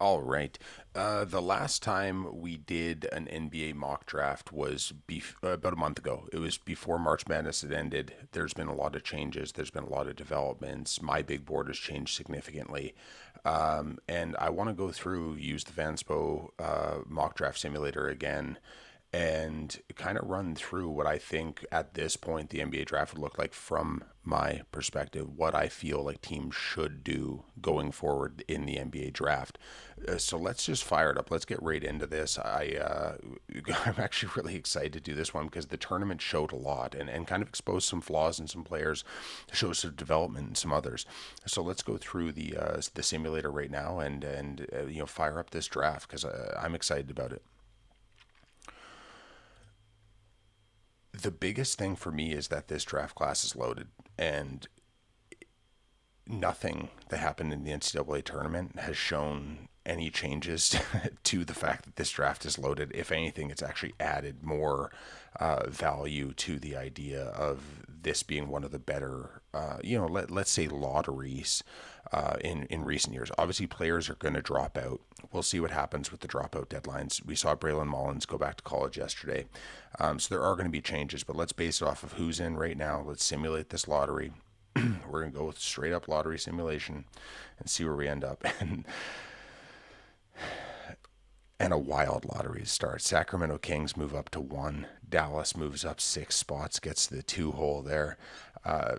All right. The last time we did an NBA mock draft was about a month ago. It was before March Madness had ended. There's been a lot of changes. There's been a lot of developments. My big board has changed significantly. And I want to go through, use the Fanspo mock draft simulator again and kind of run through what I think at this point the NBA draft would look like from my perspective, what I feel like teams should do going forward in the NBA draft. So let's just fire it up. Let's get right into this. I'm actually really excited to do this one because the tournament showed a lot and kind of exposed some flaws in some players, showed some development in some others. So let's go through the simulator right now and fire up this draft because I'm excited about it. The biggest thing for me is that this draft class is loaded, and nothing that happened in the NCAA tournament has shown any changes to the fact that this draft is loaded. If anything, it's actually added more value to the idea of this being one of the better, let's say lotteries in recent years. Obviously, players are going to drop out. We'll see what happens with the dropout deadlines. We saw Braylon Mullins go back to college yesterday. So there are going to be changes, but let's base it off of who's in right now. Let's simulate this lottery. We're going to go with straight up lottery simulation and see where we end up. And a wild lottery start. Sacramento Kings move up to 1. Dallas moves up 6 spots, gets the 2 hole there. Uh,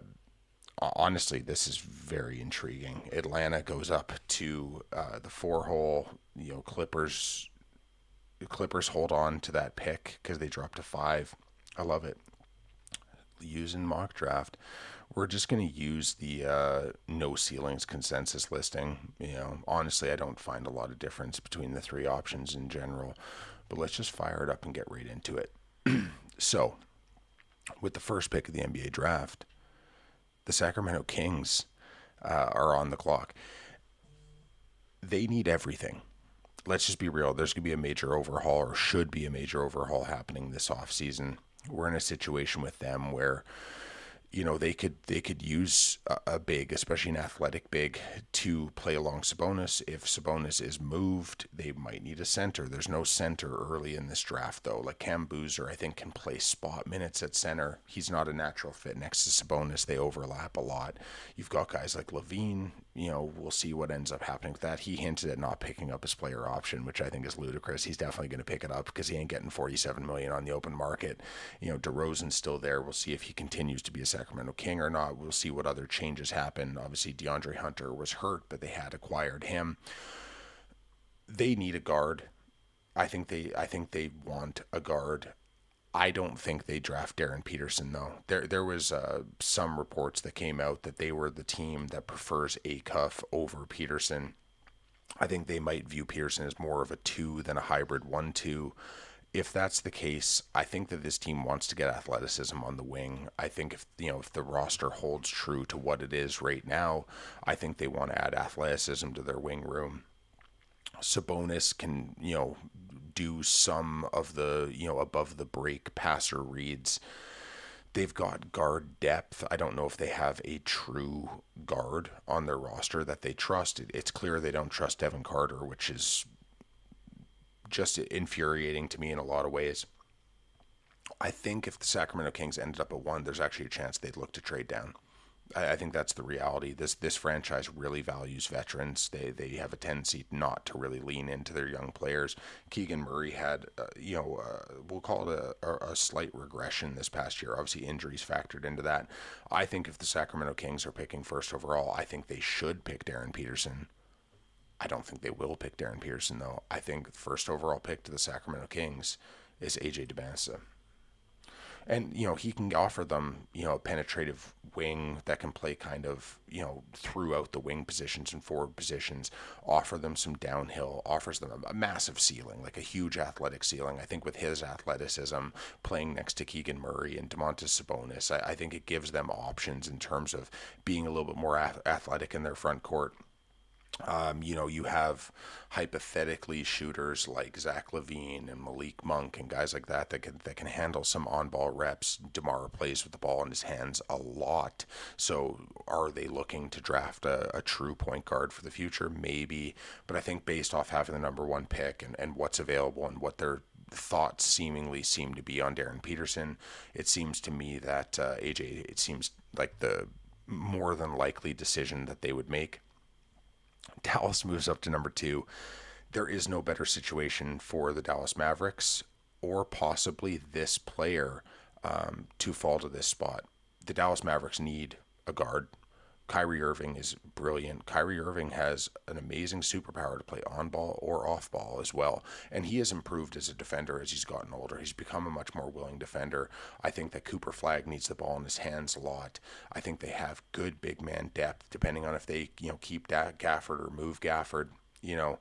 Honestly, this is very intriguing. Atlanta goes up to the 4 hole. Clippers hold on to that pick because they dropped to 5. I love it. Using mock draft, we're just going to use the no ceilings consensus listing. Honestly, I don't find a lot of difference between the three options in general, but let's just fire it up and get right into it. So, with the first pick of the NBA draft, the Sacramento Kings are on the clock. They need everything. Let's just be real. There's going to be a major overhaul, or should be a major overhaul happening this offseason. We're in a situation with them where they could use a big, especially an athletic big, to play along Sabonis. If Sabonis is moved, they might need a center. There's no center early in this draft though. Like Cam Boozer, I think can play spot minutes at center. He's not a natural fit next to Sabonis. They overlap a lot. You've got guys like Levine. We'll see what ends up happening with that. He hinted at not picking up his player option, which I think is ludicrous. He's definitely going to pick it up because he ain't getting 47 million on the open market. DeRozan's still there. We'll see if he continues to be a Sacramento King or not. We'll see what other changes happen. Obviously, DeAndre Hunter was hurt, but they had acquired him. They need a guard. I think they want a guard. I don't think they draft Darren Peterson though. There was some reports that came out that they were the team that prefers Acuff over Peterson. I think they might view Peterson as more of a 2 than a hybrid 1-2. If that's the case, I think that this team wants to get athleticism on the wing. I think if the roster holds true to what it is right now, I think they want to add athleticism to their wing room. Sabonis can, do some of the, above the break passer reads. They've got guard depth. I don't know if they have a true guard on their roster that they trust. It's clear they don't trust Devin Carter, which is just infuriating to me in a lot of ways. I think if the Sacramento Kings ended up at 1, there's actually a chance they'd look to trade down. I think that's the reality. This franchise really values veterans. They have a tendency not to really lean into their young players. Keegan Murray had, we'll call it a slight regression this past year. Obviously, injuries factored into that. I think if the Sacramento Kings are picking first overall, I think they should pick Darren Peterson. I don't think they will pick Darren Peterson, though. I think the first overall pick to the Sacramento Kings is AJ DeBanza. And, he can offer them, a penetrative wing that can play kind of, throughout the wing positions and forward positions, offer them some downhill, offers them a massive ceiling, like a huge athletic ceiling. I think with his athleticism, playing next to Keegan Murray and Domantas Sabonis, I think it gives them options in terms of being a little bit more athletic in their front court. You have hypothetically shooters like Zach Levine and Malik Monk and guys like that that can handle some on-ball reps. DeMar plays with the ball in his hands a lot. So are they looking to draft a true point guard for the future? Maybe. But I think based off having the number one pick and what's available and what their thoughts seemingly seem to be on Darren Peterson, it seems to me that AJ, it seems like the more than likely decision that they would make. Dallas moves up to number two. There is no better situation for the Dallas Mavericks or possibly this player to fall to this spot. The Dallas Mavericks need a guard. Kyrie Irving is brilliant. Kyrie Irving has an amazing superpower to play on ball or off ball as well. And he has improved as a defender as he's gotten older. He's become a much more willing defender. I think that Cooper Flagg needs the ball in his hands a lot. I think they have good big man depth, depending on if they, keep Gafford or move Gafford. You know,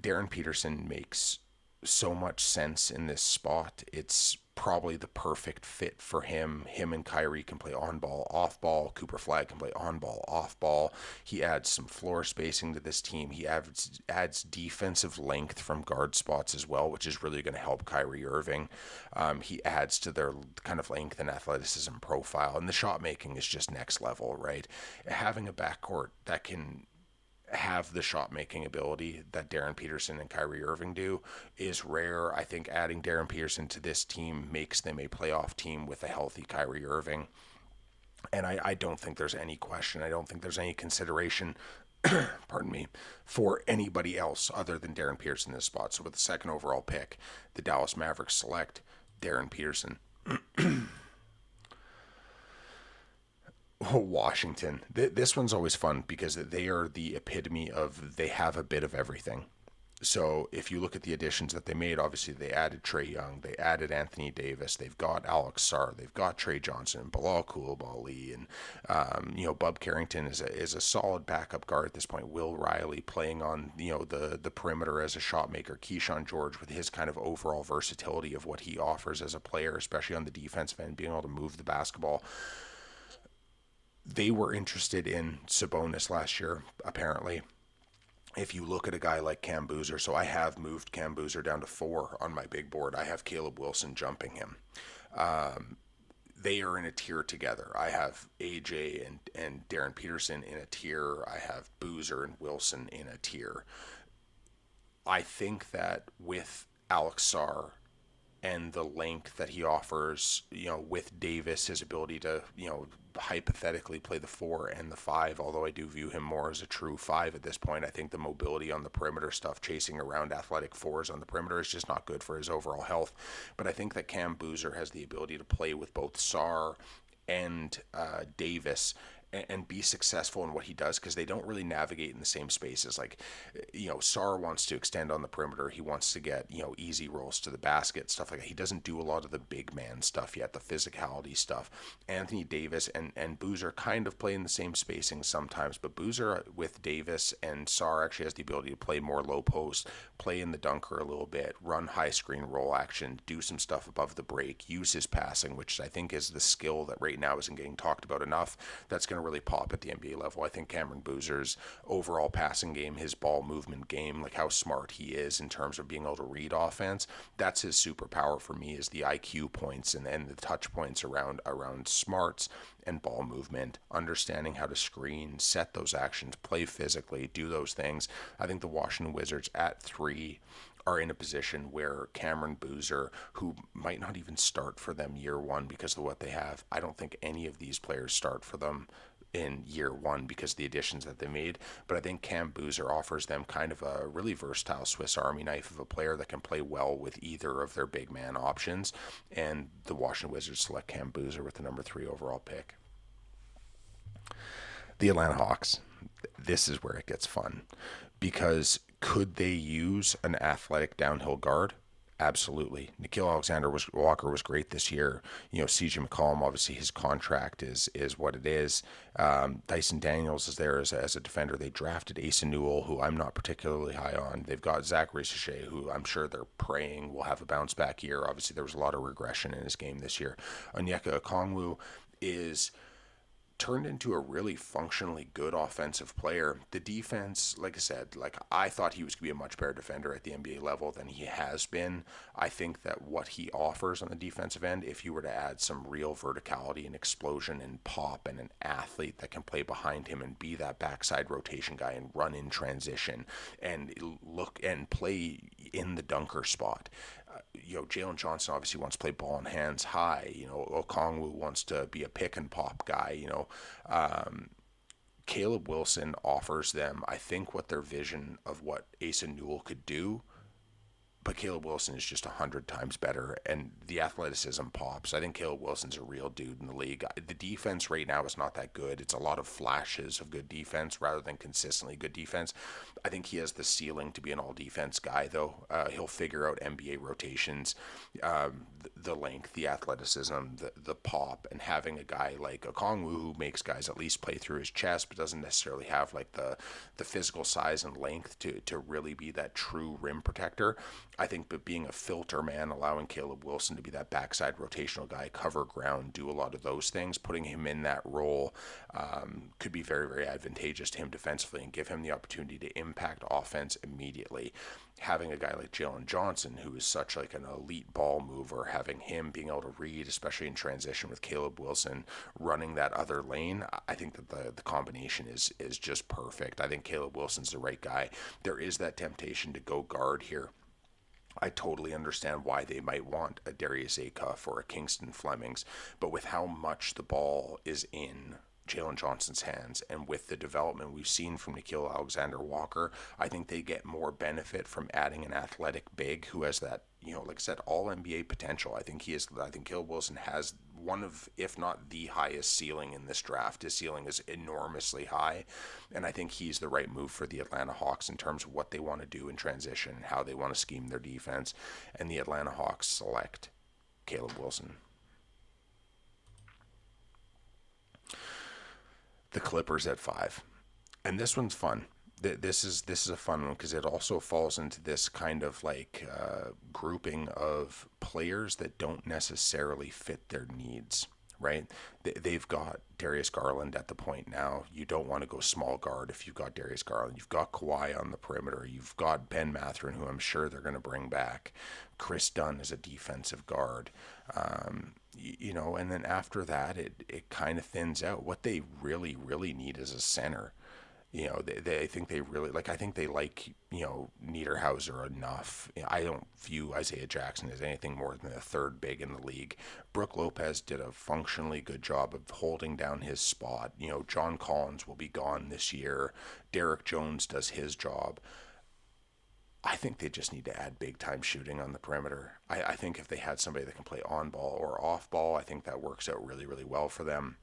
Darren Peterson makes so much sense in this spot. It's probably the perfect fit for him. Him and Kyrie can play on ball, off ball. Cooper Flagg can play on ball, off ball. He adds some floor spacing to this team. He adds defensive length from guard spots as well, which is really going to help Kyrie Irving. He adds to their kind of length and athleticism profile, and the shot making is just next level, right? Having a backcourt that can have the shot making ability that Darren Peterson and Kyrie Irving do is rare. I think adding Darren Peterson to this team makes them a playoff team with a healthy Kyrie Irving. And I don't think there's any question. I don't think there's any consideration, pardon me, for anybody else other than Darren Peterson in this spot. So with the second overall pick, the Dallas Mavericks select Darren Peterson. Washington. This one's always fun because they are the epitome of they have a bit of everything. So if you look at the additions that they made, obviously they added Trae Young, they added Anthony Davis, they've got Alex Sarr, they've got Trey Johnson, Bilal Coulibaly, and Bub Carrington is a solid backup guard at this point. Will Riley playing on the perimeter as a shot maker. Keyshawn George with his kind of overall versatility of what he offers as a player, especially on the defensive end, being able to move the basketball. They were interested in Sabonis last year, apparently. If you look at a guy like Cam Boozer, so I have moved Cam Boozer down to 4 on my big board. I have Caleb Wilson jumping him. They are in a tier together. I have AJ and Darren Peterson in a tier. I have Boozer and Wilson in a tier. I think that with Alex Sarr and the length that he offers, with Davis, his ability to, hypothetically play the 4 and the 5, although I do view him more as a true 5 at this point. I think the mobility on the perimeter stuff, chasing around athletic 4s on the perimeter, is just not good for his overall health. But I think that Cam Boozer has the ability to play with both Sarr and Davis and be successful in what he does, because they don't really navigate in the same spaces. Like, Sarr wants to extend on the perimeter. He wants to get, easy rolls to the basket, stuff like that. He doesn't do a lot of the big man stuff yet, the physicality stuff. Anthony Davis and Boozer kind of play in the same spacing sometimes, but Boozer with Davis and Sarr actually has the ability to play more low post, play in the dunker a little bit, run high screen roll action, do some stuff above the break, use his passing, which I think is the skill that right now isn't getting talked about enough. That's going to really pop at the NBA level. I think Cameron Boozer's overall passing game, his ball movement game, like how smart he is in terms of being able to read offense, that's his superpower for me, is the IQ points and the touch points around smarts and ball movement, understanding how to screen, set those actions, play physically, do those things. I think the Washington Wizards at 3 are in a position where Cameron Boozer, who might not even start for them year one because of what they have, I don't think any of these players start for them in year one because of the additions that they made. But I think Cam Boozer offers them kind of a really versatile Swiss Army knife of a player that can play well with either of their big man options. And the Washington Wizards select Cam Boozer with the number 3 overall pick. The Atlanta Hawks. This is where it gets fun, because could they use an athletic downhill guard? Absolutely. Nickeil Alexander Walker was great this year. CJ McCollum, obviously his contract is what it is. Dyson Daniels is there as a defender. They drafted Asa Newell, who I'm not particularly high on. They've got Zachary Sachet, who I'm sure they're praying will have a bounce back year. Obviously there was a lot of regression in his game this year. Onyeka Okongwu is turned into a really functionally good offensive player. The defense, like I said, like I thought he was going to be a much better defender at the NBA level than he has been. I think that what he offers on the defensive end, if you were to add some real verticality and explosion and pop and an athlete that can play behind him and be that backside rotation guy and run in transition and look and play in the dunker spot. Jalen Johnson obviously wants to play ball in hands high. Okongwu wants to be a pick and pop guy. Caleb Wilson offers them, I think, what their vision of what Asa Newell could do, but Caleb Wilson is just 100 times better, and the athleticism pops. I think Caleb Wilson's a real dude in the league. The defense right now is not that good. It's a lot of flashes of good defense rather than consistently good defense. I think he has the ceiling to be an all-defense guy, though. He'll figure out NBA rotations, the length, the athleticism, the pop, and having a guy like Okongwu who makes guys at least play through his chest, but doesn't necessarily have like the physical size and length to really be that true rim protector. I think, but being a filter man, allowing Caleb Wilson to be that backside rotational guy, cover ground, do a lot of those things, putting him in that role could be very, very advantageous to him defensively and give him the opportunity to impact offense immediately. Having a guy like Jalen Johnson, who is such like an elite ball mover, having him being able to read, especially in transition with Caleb Wilson running that other lane, I think that the combination is just perfect. I think Caleb Wilson's the right guy. There is that temptation to go guard here. I totally understand why they might want a Darius Acuff or a Kingston Flemings, but with how much the ball is in Jalen Johnson's hands and with the development we've seen from Nickeil Alexander-Walker, I think they get more benefit from adding an athletic big who has that, like I said, all NBA potential. I think Caleb Wilson has one of, if not the highest ceiling in this draft. His ceiling is enormously high, and I think he's the right move for the Atlanta Hawks in terms of what they want to do in transition, how they want to scheme their defense, and the Atlanta Hawks select Caleb Wilson. The Clippers at 5, and this one's fun. This is a fun one because it also falls into this kind of like grouping of players that don't necessarily fit their needs. Right? They've got Darius Garland at the point now. You don't want to go small guard if you've got Darius Garland. You've got Kawhi on the perimeter. You've got Ben Mathurin, who I'm sure they're going to bring back. Chris Dunn is a defensive guard. And then after that, it kind of thins out. What they really, really need is a center. I think they really like. I think they like Niederhauser enough. I don't view Isaiah Jackson as anything more than the third big in the league. Brook Lopez did a functionally good job of holding down his spot. John Collins will be gone this year. Derek Jones does his job. I think they just need to add big time shooting on the perimeter. I think if they had somebody that can play on ball or off ball, I think that works out really, really well for them.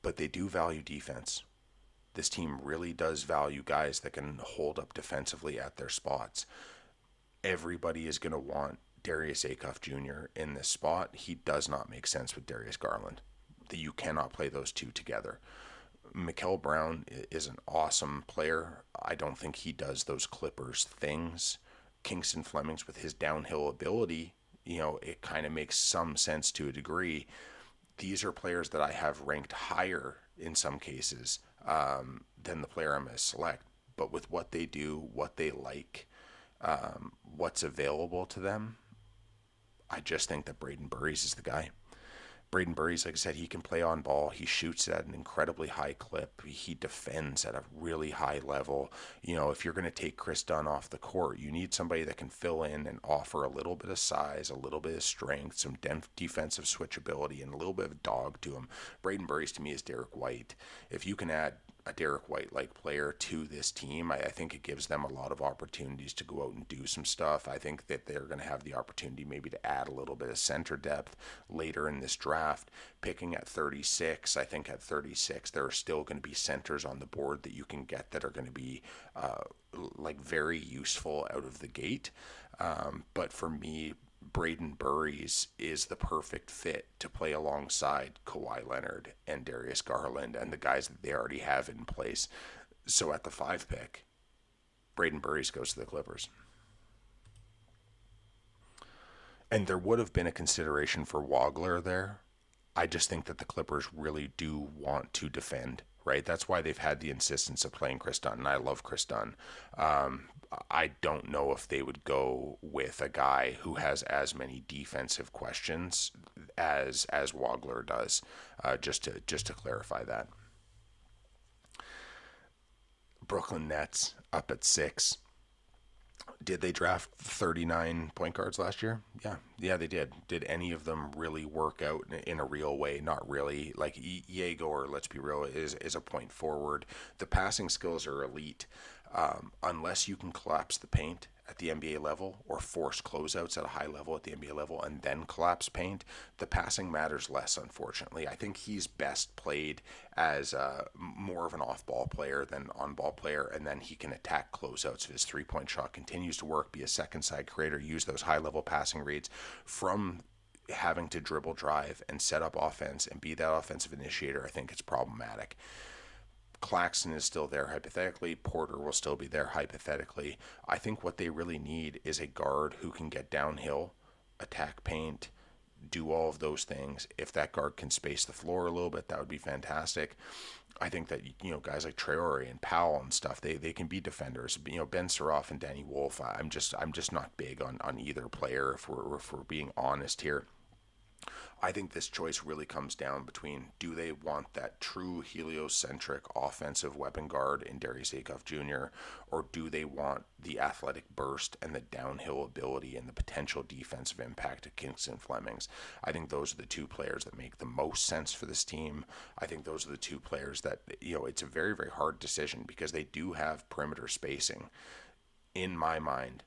But they do value defense. This team really does value guys that can hold up defensively at their spots. Everybody is going to want Darius Acuff Jr. in this spot. He does not make sense with Darius Garland. You cannot play those two together. Mikal Brown is an awesome player. I don't think he does those Clippers things. Kingston Flemings with his downhill ability, it kind of makes some sense to a degree. These are players that I have ranked higher in some cases than the player I'm going to select. But with what they do, what they like, what's available to them, I just think that Braden Burries is the guy. Braden Burries, like I said, he can play on ball. He shoots at an incredibly high clip. He defends at a really high level. If you're going to take Chris Dunn off the court, you need somebody that can fill in and offer a little bit of size, a little bit of strength, some defensive switchability, and a little bit of dog to him. Braden Burries, to me, is Derek White. If you can add a Derek White-like player to this team, I think it gives them a lot of opportunities to go out and do some stuff. I think that they're going to have the opportunity maybe to add a little bit of center depth later in this draft. Picking at 36, I think at 36 there are still going to be centers on the board that you can get that are going to be very useful out of the gate. But for me, Braden Burries is the perfect fit to play alongside Kawhi Leonard and Darius Garland and the guys that they already have in place. So at the 5 pick, Braden Burries goes to the Clippers. And there would have been a consideration for Wagler there, I just think that the Clippers really do want to defend, right? That's why they've had the insistence of playing Chris Dunn, and I love Chris Dunn. I don't know if they would go with a guy who has as many defensive questions as Wagler does. Just to clarify that, Brooklyn Nets up at 6. Did they draft 39 point guards last year? Yeah, they did. Did any of them really work out in a real way? Not really. Like Yegor, let's be real, is a point forward. The passing skills are elite. Unless you can collapse the paint at the NBA level or force closeouts at a high level at the NBA level and then collapse paint, the passing matters less, unfortunately. I think he's best played as more of an off ball player than on ball player, and then he can attack closeouts if his 3 point shot continues to work, be a second side creator, use those high level passing reads from having to dribble drive and set up offense and be that offensive initiator. I think it's problematic. Claxton is still there hypothetically. Porter will still be there hypothetically. I think what they really need is a guard who can get downhill, attack paint, do all of those things. If that guard can space the floor a little bit, that would be fantastic. I think that guys like Traore and Powell and stuff, they can be defenders. Ben Saroff and Danny Wolf. I'm just not big on either player if we're being honest here. I think this choice really comes down between, do they want that true heliocentric offensive weapon guard in Darius Acuff Jr., or do they want the athletic burst and the downhill ability and the potential defensive impact of Kingston Flemings? I think those are the two players that make the most sense for this team. I think those are the two players that, it's a very, very hard decision because they do have perimeter spacing. In my mind,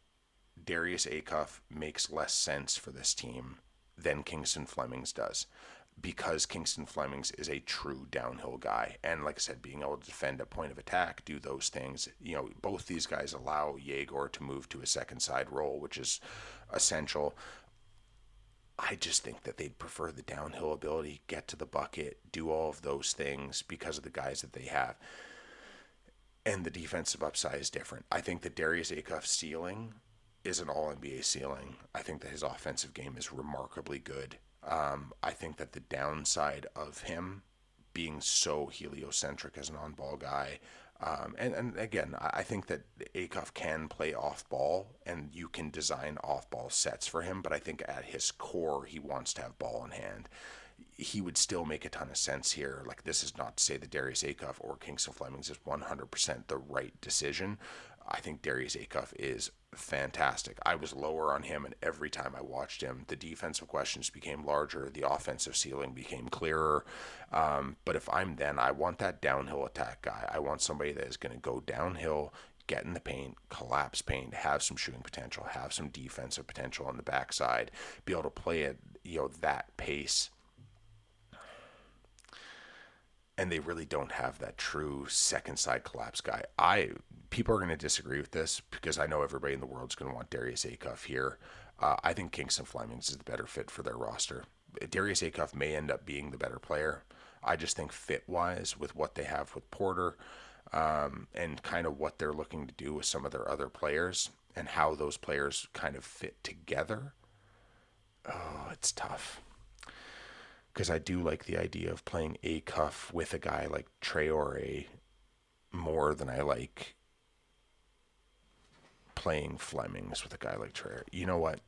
Darius Acuff makes less sense for this team than Kingston Flemings does, because Kingston Flemings is a true downhill guy. And like I said, being able to defend a point of attack, do those things, both these guys allow Yegor to move to a second side role, which is essential. I just think that they'd prefer the downhill ability, get to the bucket, do all of those things because of the guys that they have. And the defensive upside is different. I think that Darius Acuff's ceiling is an all NBA ceiling. I think that his offensive game is remarkably good. I think that the downside of him being so heliocentric as an on ball guy, and again, I think that Acuff can play off ball and you can design off ball sets for him, but I think at his core, he wants to have ball in hand. He would still make a ton of sense here. Like, this is not to say that Darius Acuff or Kingston Flemings is 100% the right decision. I think Darius Acuff is fantastic. I was lower on him, and every time I watched him, the defensive questions became larger, the offensive ceiling became clearer. But if I'm then, I want that downhill attack guy. I want somebody that is going to go downhill, get in the paint, collapse paint, have some shooting potential, have some defensive potential on the backside, be able to play at that pace. And they really don't have that true second side collapse guy. People are going to disagree with this because I know everybody in the world is going to want Darius Acuff here. I think Kingston Flemings is the better fit for their roster. Darius Acuff may end up being the better player. I just think fit wise with what they have with Porter, and kind of what they're looking to do with some of their other players and how those players kind of fit together. Oh, it's tough. Because I do like the idea of playing Acuff with a guy like Traore more than I like playing Flemings with a guy like Traore. You know what?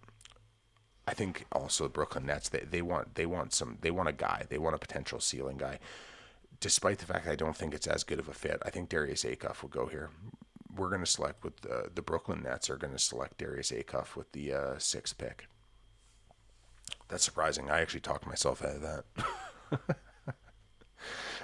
I think also the Brooklyn Nets, they want a guy, they want a potential ceiling guy. Despite the fact that I don't think it's as good of a fit, I think Darius Acuff will go here. We're going to select with the Brooklyn Nets are going to select Darius Acuff with the sixth pick. That's surprising. I actually talked myself out of that.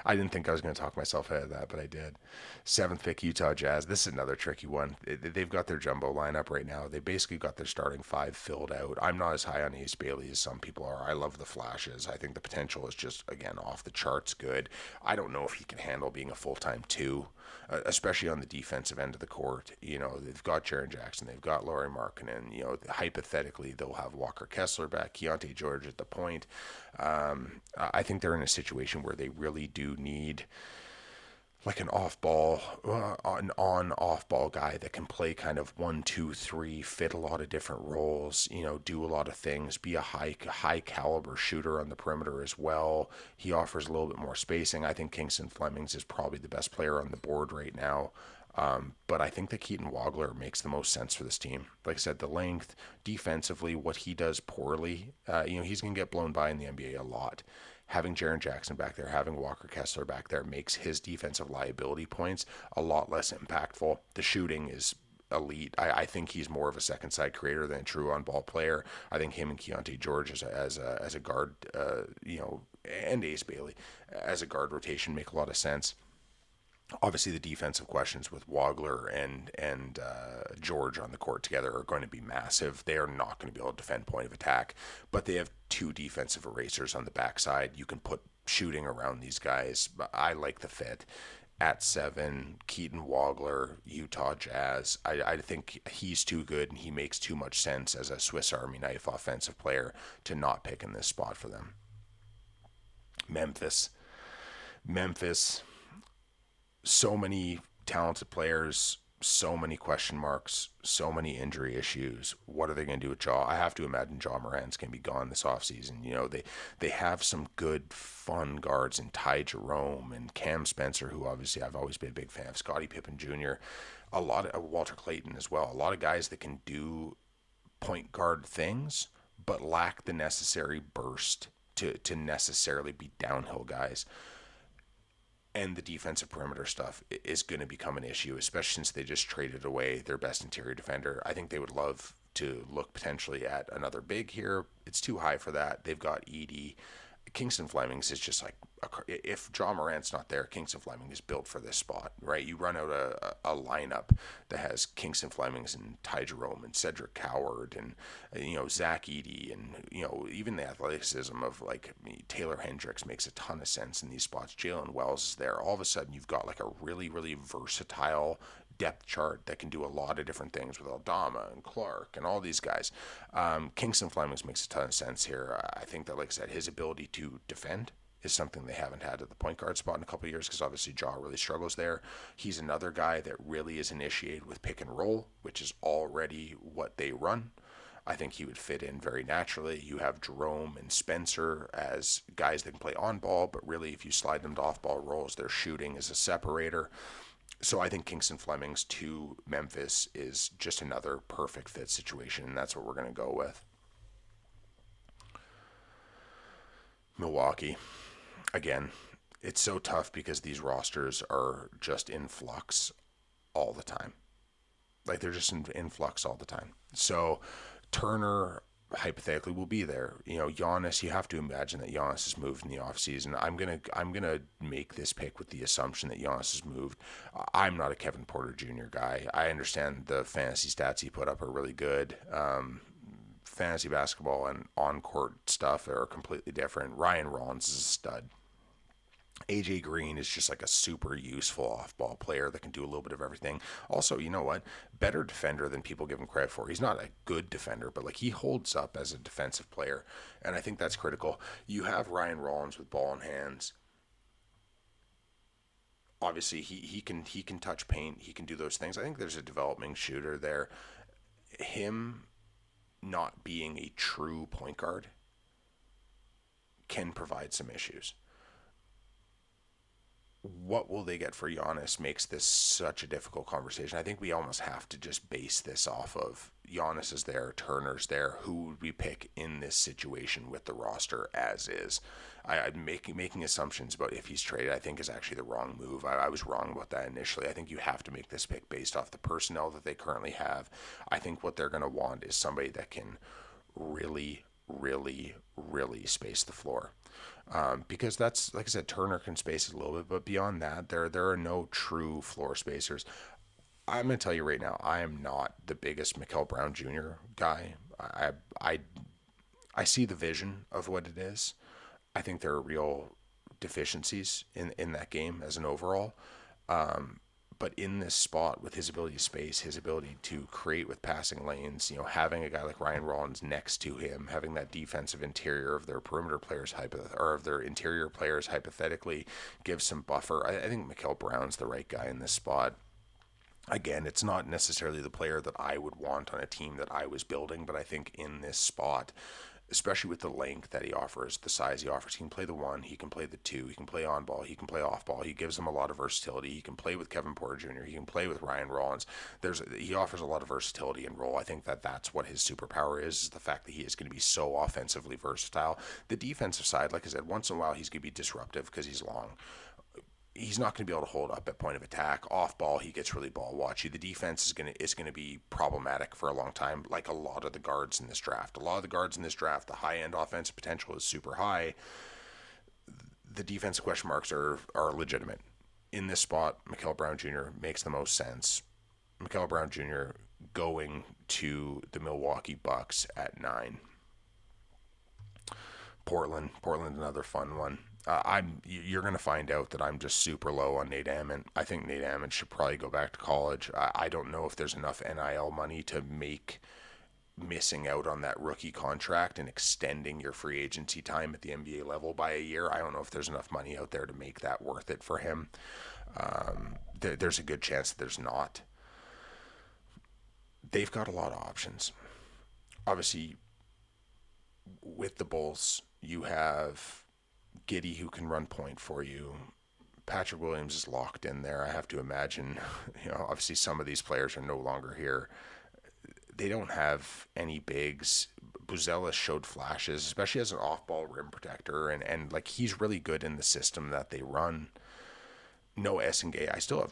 I didn't think I was going to talk myself out of that, but I did. Seventh pick, Utah Jazz. This is another tricky one. They've got their jumbo lineup right now. They basically got their starting five filled out. I'm not as high on Ace Bailey as some people are. I love the flashes. I think the potential is just, again, off the charts good. I don't know if he can handle being a full-time two, especially on the defensive end of the court. They've got Jaren Jackson. They've got Lauri Markkanen. Hypothetically, they'll have Walker Kessler back, Keontae George at the point. I think they're in a situation where they really do need like an off ball, an on off ball guy that can play kind of one, two, three, fit a lot of different roles, do a lot of things, be a high caliber shooter on the perimeter as well. He offers a little bit more spacing. I think Kingston Flemings is probably the best player on the board right now. But I think that Keaton Wagler makes the most sense for this team. Like I said, the length, defensively, what he does poorly, he's going to get blown by in the NBA a lot. Having Jaren Jackson back there, having Walker Kessler back there makes his defensive liability points a lot less impactful. The shooting is elite. I think he's more of a second side creator than a true on ball player. I think him and Keontae George as a guard, and Ace Bailey as a guard rotation make a lot of sense. Obviously, the defensive questions with Wagler and George on the court together are going to be massive. They are not going to be able to defend point of attack, but they have two defensive erasers on the backside. You can put shooting around these guys. I like the fit. At 7, Keaton Wagler, Utah Jazz. I think he's too good and he makes too much sense as a Swiss Army knife offensive player to not pick in this spot for them. Memphis. Memphis, so many talented players, so many question marks, so many injury issues. What are they going to do with Jaw? I have to imagine Jaw Morant's going to be gone this offseason. They have some good, fun guards in Ty Jerome and Cam Spencer, who obviously I've always been a big fan of, Scottie Pippen Jr., a lot of Walter Clayton as well. A lot of guys that can do point guard things, but lack the necessary burst to necessarily be downhill guys, and the defensive perimeter stuff is going to become an issue, especially since they just traded away their best interior defender. I think they would love to look potentially at another big here. It's too high for that. They've got Edie. Kingston Flemings is just like, if John Morant's not there, Kingston Fleming is built for this spot, right? You run out a lineup that has Kingston Flemings and Ty Jerome and Cedric Coward and Zach Edey, and even the athleticism of like Taylor Hendricks makes a ton of sense in these spots. Jalen Wells is there. All of a sudden, you've got like a really really versatile depth chart that can do a lot of different things with Aldama and Clark and all these guys. Kingston Flemings makes a ton of sense here. I think that, like I said, his ability to defend is something they haven't had at the point guard spot in a couple of years, because obviously Jaw really struggles there. He's another guy that really is initiated with pick and roll, which is already what they run. I think he would fit in very naturally. You have Jerome and Spencer as guys that can play on ball, but really if you slide them to off ball roles, their shooting is a separator. So I think Kingston Flemings to Memphis is just another perfect fit situation, and that's what we're going to go with. Milwaukee, again, it's so tough because these rosters are just in flux all the time. Like they're just in flux all the time. So Turner hypothetically will be there. Giannis, you have to imagine that Giannis has moved in the offseason. I'm gonna make this pick with the assumption that Giannis has moved. I'm not a Kevin Porter Jr. guy. I understand the fantasy stats he put up are really good. Fantasy basketball and on court stuff are completely different. Ryan Rollins is a stud. AJ Green is just like a super useful off ball player that can do a little bit of everything. Also, you know what? Better defender than people give him credit for. He's not a good defender, but like he holds up as a defensive player. And I think that's critical. You have Ryan Rollins with ball in hands. Obviously, he can touch paint. He can do those things. I think there's a developing shooter there. Him not being a true point guard can provide some issues. What will they get for Giannis makes this such a difficult conversation. I think we almost have to just base this off of Giannis is there, Turner's there. Who would we pick in this situation with the roster as is? I'm making assumptions about if he's traded. I think is actually the wrong move. I was wrong about that initially. I think you have to make this pick based off the personnel that they currently have. I think what they're going to want is somebody that can really, really, really space the floor. Because that's, like I said, Turner can space it a little bit, but beyond that, there are no true floor spacers. I'm going to tell you right now, I am not the biggest Mikel Brown Jr. guy. I I see the vision of what it is. I think there are real deficiencies in that game as an overall. But in this spot, with his ability to space, his ability to create with passing lanes, having a guy like Ryan Rollins next to him, having that defensive interior of their perimeter players, or of their interior players, hypothetically, gives some buffer. I think Mikael Brown's the right guy in this spot. Again, it's not necessarily the player that I would want on a team that I was building, but I think in this spot, especially with the length that he offers, the size he offers, he can play the one, he can play the two, he can play on ball, he can play off ball. He gives them a lot of versatility. He can play with Kevin Porter Jr., he can play with Ryan Rollins. He offers a lot of versatility and role. I think that that's what his superpower is the fact that he is going to be so offensively versatile. The defensive side, like I said, once in a while he's going to be disruptive because he's long. He's not going to be able to hold up at point of attack. Off ball, he gets really ball watchy. The defense is going to be problematic for a long time, like a lot of the guards in this draft. A lot of the guards in this draft, the high end offensive potential is super high. The defensive question marks are legitimate. In this spot, Mikael Brown Jr. makes the most sense. Mikael Brown Jr. going to the Milwaukee Bucks at 9. Portland, another fun one. You're going to find out that I'm just super low on Nate Ammon. I think Nate Ammon should probably go back to college. I don't know if there's enough NIL money to make missing out on that rookie contract and extending your free agency time at the NBA level by a year. I don't know if there's enough money out there to make that worth it for him. There's a good chance that there's not. They've got a lot of options. Obviously, with the Bulls, you have Giddy who can run point for you. Patrick Williams is locked in there. I have to imagine, obviously some of these players are no longer here. They don't have any bigs. Buzelis showed flashes, especially as an off-ball rim protector, and like he's really good in the system that they run. Noah Essengay, I still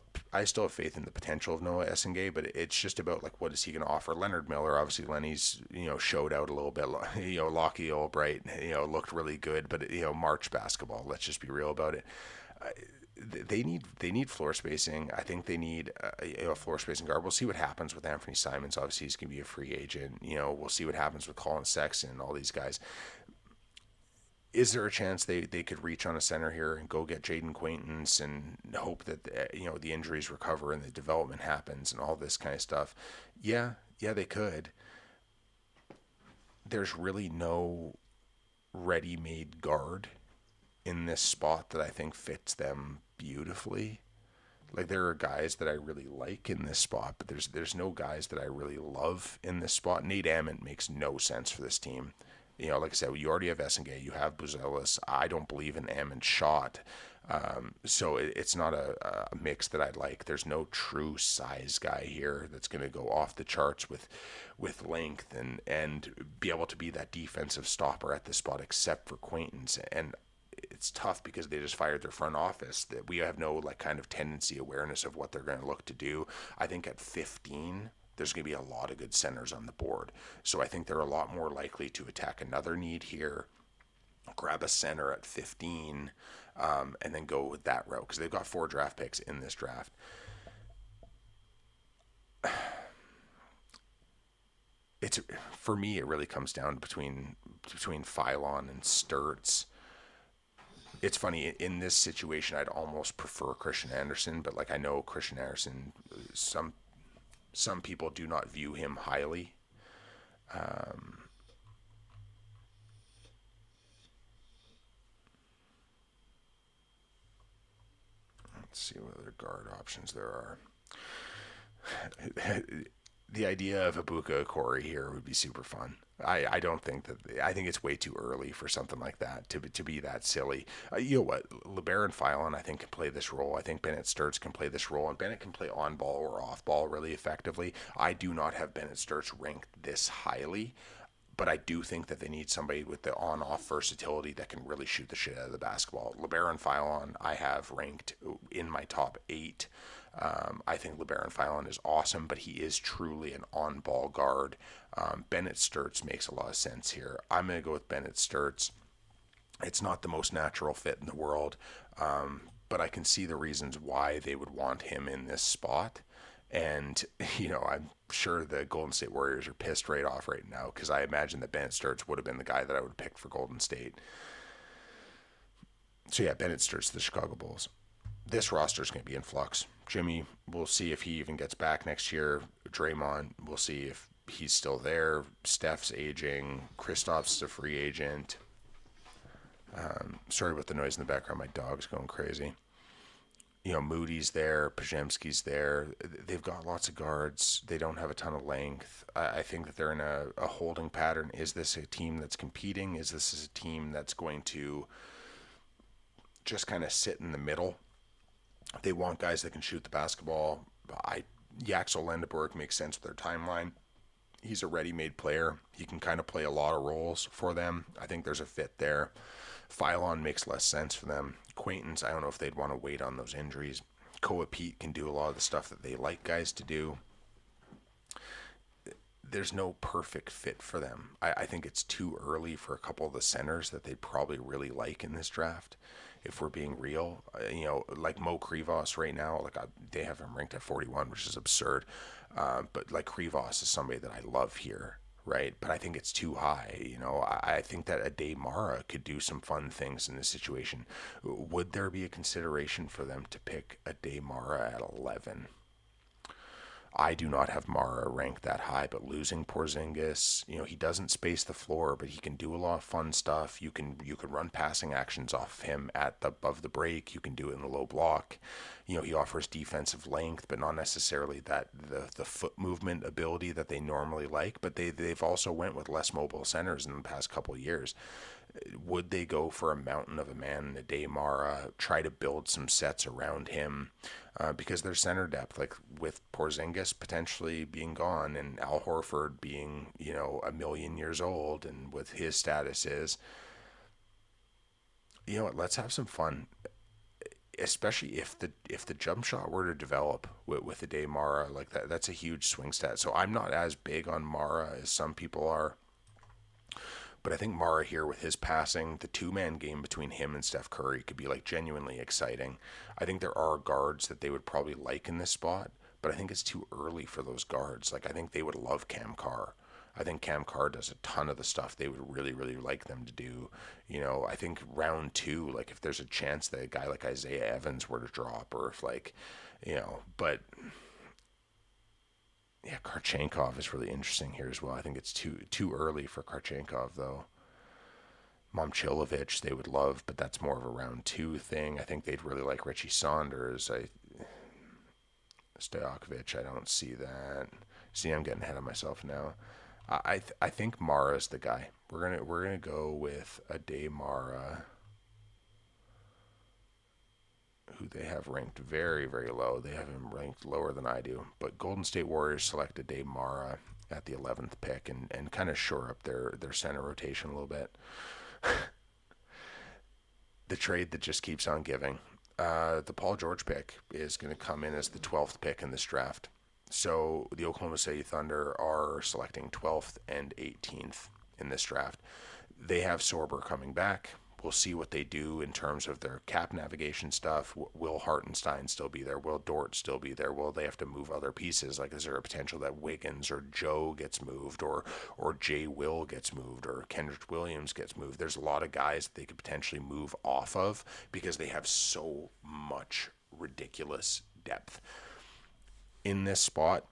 have faith in the potential of Noah Essengay, but it's just about like what is he going to offer. Leonard Miller, obviously Lenny's showed out a little bit. Lockie Albright looked really good, but March basketball. Let's just be real about it. They need floor spacing. I think they need a floor spacing guard. We'll see what happens with Anthony Simons. Obviously, he's going to be a free agent. We'll see what happens with Colin Sexton and all these guys. Is there a chance they could reach on a center here and go get Jaden Quaintance and hope that the injuries recover and the development happens and all this kind of stuff? Yeah, they could. There's really no ready-made guard in this spot that I think fits them beautifully. Like there are guys that I really like in this spot, but there's no guys that I really love in this spot. Nate Ammon makes no sense for this team. Like I said, you already have Essengay, you have Buzelis. I don't believe in Ammon's shot. So it's not a mix that I like. There's no true size guy here that's going to go off the charts with length and be able to be that defensive stopper at the spot, except for Quaintance. And it's tough because they just fired their front office. That we have no like kind of tendency awareness of what they're going to look to do. I think at 15 there's going to be a lot of good centers on the board. So I think they're a lot more likely to attack another need here, grab a center at 15, and then go with that route because they've got 4 draft picks in this draft. It's for me, it really comes down between Phylon and Sturts. It's funny in this situation. I'd almost prefer Christian Anderson, but like I know Christian Anderson, some people do not view him highly. Let's see what other guard options there are. The idea of Ibuka Okori here would be super fun. I don't think that I think it's way too early for something like that to be that silly. You know what? LeBaron Philon I think can play this role. I think Bennett Sturts can play this role, and Bennett can play on ball or off ball really effectively. I do not have Bennett Sturts ranked this highly, but I do think that they need somebody with the on-off versatility that can really shoot the shit out of the basketball. LeBaron Philon I have ranked in my top 8. I think LeBaron Philon is awesome, but he is truly an on-ball guard. Bennett Sturts makes a lot of sense here. I'm going to go with Bennett Sturts. It's not the most natural fit in the world, but I can see the reasons why they would want him in this spot. And, I'm sure the Golden State Warriors are pissed right off right now because I imagine that Bennett Sturts would have been the guy that I would have picked for Golden State. So, yeah, Bennett Sturts, the Chicago Bulls. This roster is going to be in flux. Jimmy, we'll see if he even gets back next year. Draymond, we'll see if he's still there. Steph's aging. Kristaps a free agent. Sorry about the noise in the background. My dog's going crazy. Moody's there, Pajemski's there. They've got lots of guards. They don't have a ton of length. I think that they're in a holding pattern. Is this a team that's competing? Is this a team that's going to just kind of sit in the middle? They want guys that can shoot the basketball. Yaxel Lendeborg makes sense with their timeline. He's a ready-made player. He can kind of play a lot of roles for them. I think there's a fit there. Phylon makes less sense for them. Quaintance, I don't know if they'd want to wait on those injuries. Koa Pete can do a lot of the stuff that they like guys to do. There's no perfect fit for them. I think it's too early for a couple of the centers that they probably really like in this draft. If we're being real, like Mo Krivos right now, they have him ranked at 41, which is absurd. But like Krivos is somebody that I love here, right? But I think it's too high. I think that Ade Mara could do some fun things in this situation. Would there be a consideration for them to pick Ade Mara at 11? I do not have Mara ranked that high, but losing Porzingis, he doesn't space the floor, but he can do a lot of fun stuff. You can run passing actions off him above the break. You can do it in the low block. He offers defensive length, but not necessarily that the foot movement ability that they normally like. But they've also went with less mobile centers in the past couple of years. Would they go for a mountain of a man, Ade Mara, try to build some sets around him? Because their center depth, like with Porzingis potentially being gone and Al Horford being, a million years old, and with his status is, what, let's have some fun. Especially if the jump shot were to develop with Ade Mara, like that's a huge swing stat. So I'm not as big on Mara as some people are. But I think Mara here with his passing, the two-man game between him and Steph Curry could be like genuinely exciting. I think there are guards that they would probably like in this spot, but I think it's too early for those guards. Like I think they would love Cam Carr. I think Cam Carr does a ton of the stuff they would really, really like them to do. I think round two, like if there's a chance that a guy like Isaiah Evans were to drop, or if but yeah, Karchenkov is really interesting here as well. I think it's too early for Karchenkov though. Momchilovich they would love, but that's more of a round two thing. I think they'd really like Richie Saunders. Stojakovic, I don't see that. See, I'm getting ahead of myself now. I think Mara's the guy. We're gonna go with Ade Mara, who they have ranked very, very low. They have him ranked lower than I do. But Golden State Warriors selected Ade Mara at the 11th pick and kind of shore up their center rotation a little bit. The trade that just keeps on giving. The Paul George pick is going to come in as the 12th pick in this draft. So the Oklahoma City Thunder are selecting 12th and 18th in this draft. They have Sorber coming back. We'll see what they do in terms of their cap navigation stuff. Will Hartenstein still be there? Will Dort still be there? Will they have to move other pieces? Like, is there a potential that Wiggins or Joe gets moved, or Jay Will gets moved, or Kendrick Williams gets moved? There's a lot of guys that they could potentially move off of because they have so much ridiculous depth in this spot.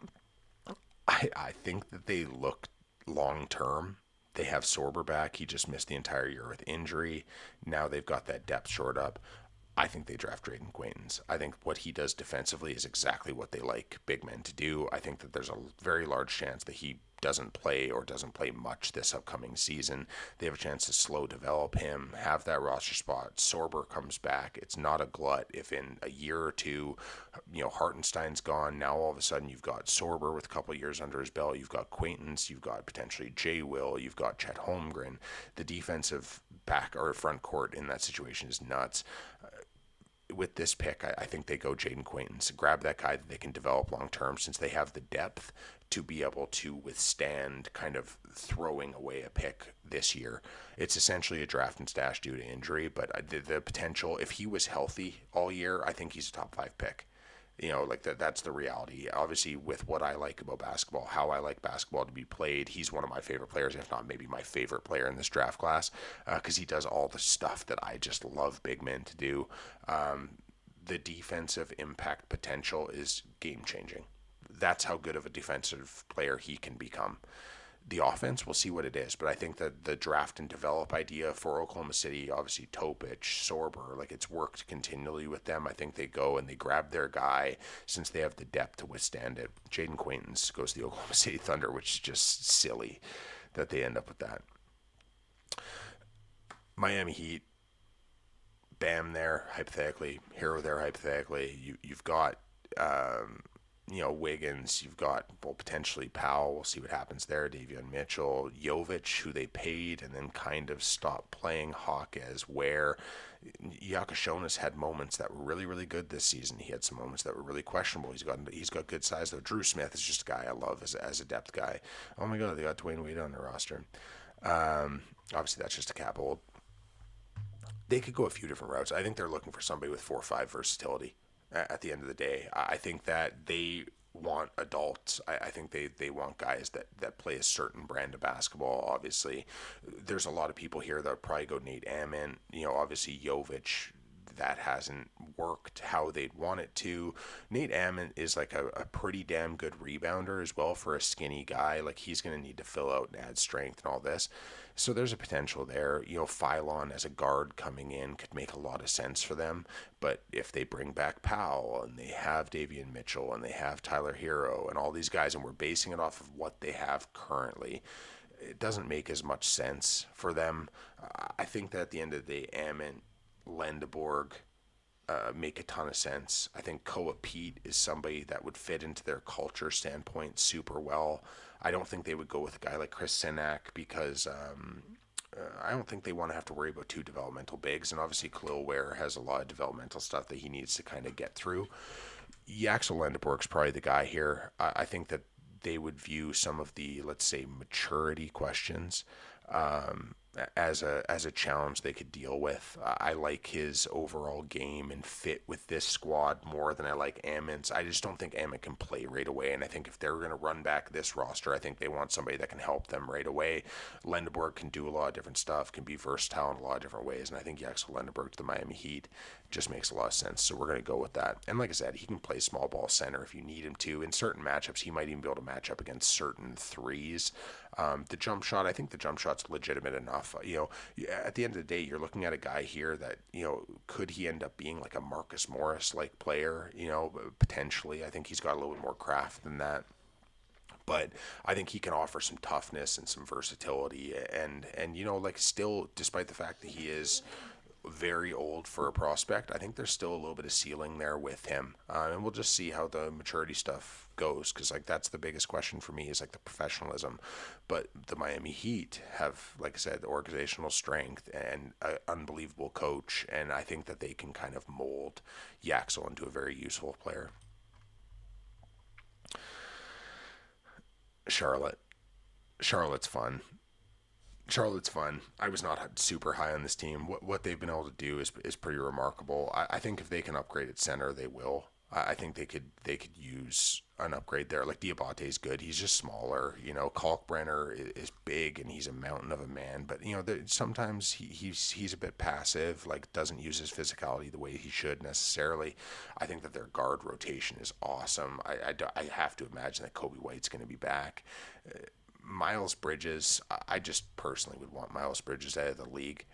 I think that they look long term. They have Sorber back. He just missed the entire year with injury. Now they've got that depth shored up. I think they draft Drayden Quaintance. I think what he does defensively is exactly what they like big men to do. I think that there's a very large chance that he doesn't play or doesn't play much this upcoming season. They have a chance to slow develop him, have that roster spot. Sorber comes back. It's not a glut if in a year or two, Hartenstein's gone. Now all of a sudden you've got Sorber with a couple of years under his belt. You've got Quaintance. You've got potentially Jay Will. You've got Chet Holmgren. The defensive back or front court in that situation is nuts. With this pick, I think they go Jaden Quaintance, grab that guy that they can develop long term, since they have the depth to be able to withstand kind of throwing away a pick this year. It's essentially a draft and stash due to injury, but the potential, if he was healthy all year, I think he's a top 5 pick. Like that's the reality. Obviously, with what I like about basketball, how I like basketball to be played, he's one of my favorite players, if not maybe my favorite player in this draft class, because he does all the stuff that I just love big men to do. the defensive impact potential is game changing. That's how good of a defensive player he can become. The offense, we'll see what it is, but I think that the draft and develop idea for Oklahoma City, obviously Topich, Sorber, like it's worked continually with them. I think they go and they grab their guy since they have the depth to withstand it. Jaden Quaintance goes to the Oklahoma City Thunder, which is just silly that they end up with that. Miami Heat, Bam there, hypothetically, Hero there, hypothetically. You've got Wiggins, you've got, well, potentially Powell. We'll see what happens there. Davion Mitchell, Jovic, who they paid and then kind of stopped playing. Hawkes, where Yakashona's had moments that were really, really good this season. He had some moments that were really questionable. He's got good size though. Drew Smith is just a guy I love as a depth guy. Oh my God, they got Dwayne Wade on their roster. Obviously, that's just a cap hold. They could go a few different routes. I think they're looking for somebody with 4 or 5 versatility at the end of the day. I think that they want adults. I think they want guys that play a certain brand of basketball. Obviously, there's a lot of people here that would probably go Nate Ammon. Obviously Jovic, that hasn't worked how they'd want it to. Nate Ammon is like a pretty damn good rebounder as well for a skinny guy. Like he's going to need to fill out and add strength and all this. So there's a potential there. Phylon as a guard coming in could make a lot of sense for them. But if they bring back Powell and they have Davion Mitchell and they have Tyler Hero and all these guys, and we're basing it off of what they have currently, it doesn't make as much sense for them. I think that at the end of the day, Ammon, Lendeborg, make a ton of sense. I think Koa Pete is somebody that would fit into their culture standpoint super well. I don't think they would go with a guy like Chris Sinak because I don't think they want to have to worry about 2 developmental bigs. And obviously, Khalil Ware has a lot of developmental stuff that he needs to kind of get through. Yaxel Lendeborg's probably the guy here. I think that they would view some of the, let's say, maturity questions as a challenge they could deal with. I like his overall game and fit with this squad more than I like Ammon's. I just don't think Ammon can play right away, and I think if they're going to run back this roster, I think they want somebody that can help them right away. Lendeborg can do a lot of different stuff, can be versatile in a lot of different ways, and I think Yaxel Lendeborg to the Miami Heat just makes a lot of sense. So we're going to go with that. And like I said, he can play small ball center if you need him to. In certain matchups, he might even be able to match up against certain threes. The jump shot, I think the jump shot's legitimate enough. At the end of the day, you're looking at a guy here that, could he end up being like a Marcus Morris like player? Potentially. I think he's got a little bit more craft than that. But I think he can offer some toughness and some versatility, and like still, despite the fact that he is very old for a prospect, I think there's still a little bit of ceiling there with him, and we'll just see how the maturity stuff goes, because like that's the biggest question for me is like the professionalism. But the Miami Heat have, like I said, the organizational strength and an unbelievable coach, and I think that they can kind of mold Yaxel into a very useful player. Charlotte. Charlotte's fun. Charlotte's fun. I was not super high on this team. What they've been able to do is pretty remarkable. I think if they can upgrade at center, they will. I think they could use an upgrade there. Like Diabate is good. He's just smaller. Kalkbrenner is big and he's a mountain of a man. But sometimes he's a bit passive. Like doesn't use his physicality the way he should necessarily. I think that their guard rotation is awesome. I have to imagine that Kobe White's going to be back. Miles Bridges, I just personally would want Miles Bridges out of the league.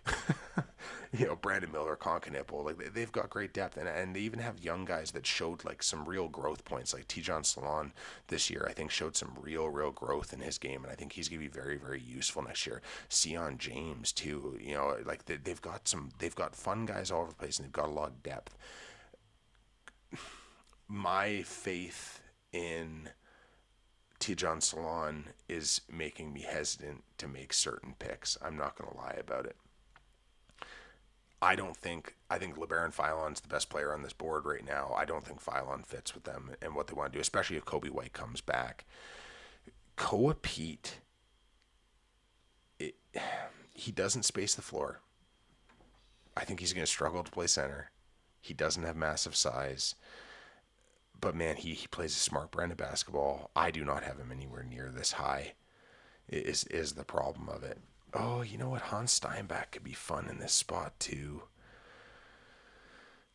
Brandon Miller, Concanipple, like they've got great depth, and they even have young guys that showed like some real growth points. Like Tijon Salon this year, I think showed some real growth in his game, and I think he's gonna be very useful next year. Sion James too, like they've got fun guys all over the place, and they've got a lot of depth. My faith in Tijon Salon is making me hesitant to make certain picks. I'm not going to lie about it. I think LeBaron Philon's the best player on this board right now. I don't think Philon fits with them and what they want to do, especially if Kobe White comes back. Koa Pete, he doesn't space the floor. I think he's going to struggle to play center. He doesn't have massive size. But man, he plays a smart brand of basketball. I do not have him anywhere near this high. Is the problem of it? Oh, you know what? Hans Steinbach could be fun in this spot too.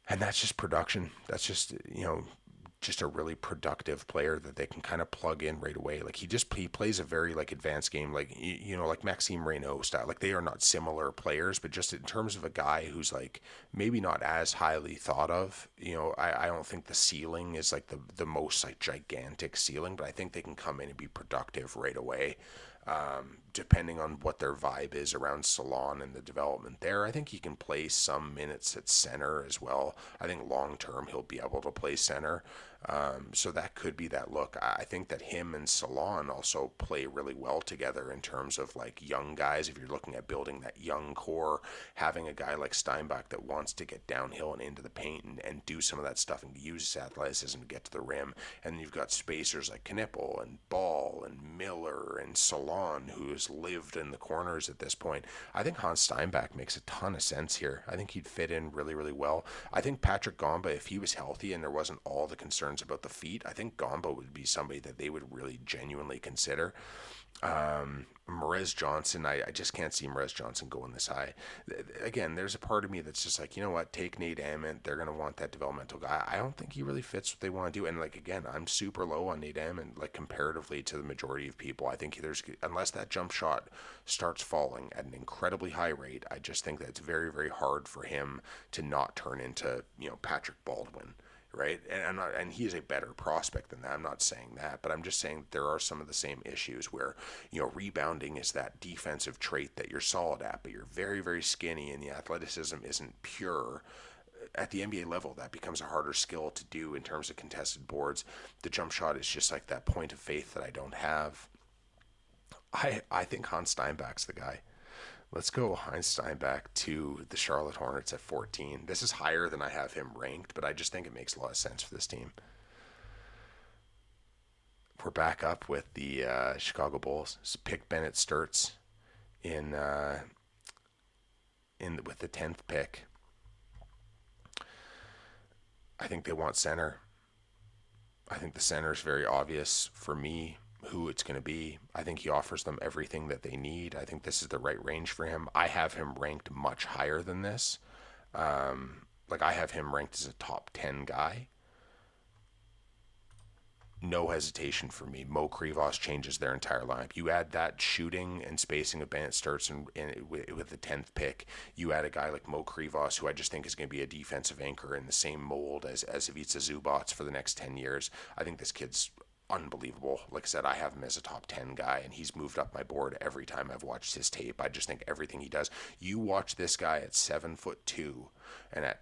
And that's just production. That's just, just a really productive player that they can kind of plug in right away. Like he plays a very like advanced game, like like Maxime Reynaud style. Like they are not similar players, but just in terms of a guy who's like maybe not as highly thought of. I don't think the ceiling is like the most like gigantic ceiling, but I think they can come in and be productive right away. Depending on what their vibe is around Salon and the development there, I think he can play some minutes at center as well. I think long term he'll be able to play center. So that could be that look. I think that him and Salon also play really well together in terms of like young guys. If you're looking at building that young core, having a guy like Steinbach that wants to get downhill and into the paint and do some of that stuff and use his athleticism to get to the rim. And you've got spacers like Knippel and Ball and Miller and Salon who's lived in the corners at this point. I think Hans Steinbach makes a ton of sense here. I think he'd fit in really, really well. I think Patrick Gamba, if he was healthy and there wasn't all the concerns about the feet, I think Gamba would be somebody that they would really genuinely consider. Merez Johnson, I just can't see Merez Johnson going this high. Again, there's a part of me that's just like, you know what, take Nate Ament. They're going to want that developmental guy. I don't think he really fits what they want to do. And like, again, I'm super low on Nate Ament, like comparatively to the majority of people. I think there's, unless that jump shot starts falling at an incredibly high rate, I just think that it's very, very hard for him to not turn into, Patrick Baldwin, right? And he is a better prospect than that. I'm not saying that, but I'm just saying that there are some of the same issues where rebounding is that defensive trait that you're solid at, but you're very, very skinny, and the athleticism isn't pure. At the NBA level, that becomes a harder skill to do in terms of contested boards. The jump shot is just like that point of faith that I don't have. I think Hans Steinbach's the guy. Let's go Heinz Steinbach to the Charlotte Hornets at 14. This is higher than I have him ranked, but I just think it makes a lot of sense for this team. We're back up with the Chicago Bulls. Pick Bennett Sturts in with the 10th pick. I think they want center. I think the center is very obvious for me who it's going to be. I think he offers them everything that they need. I think this is the right range for him. I have him ranked much higher than this. Like I have him ranked as a top 10 guy. No hesitation for me. Mo Krivos changes their entire lineup. You add that shooting and spacing of Bennett Sturts with the 10th pick. You add a guy like Mo Krivos, who I just think is going to be a defensive anchor in the same mold as Ivica Zubats for the next 10 years. I think this kid's unbelievable. Like I said, I have him as a top 10 guy, and he's moved up my board every time I've watched his tape. I just think everything he does. You watch this guy at 7'2", and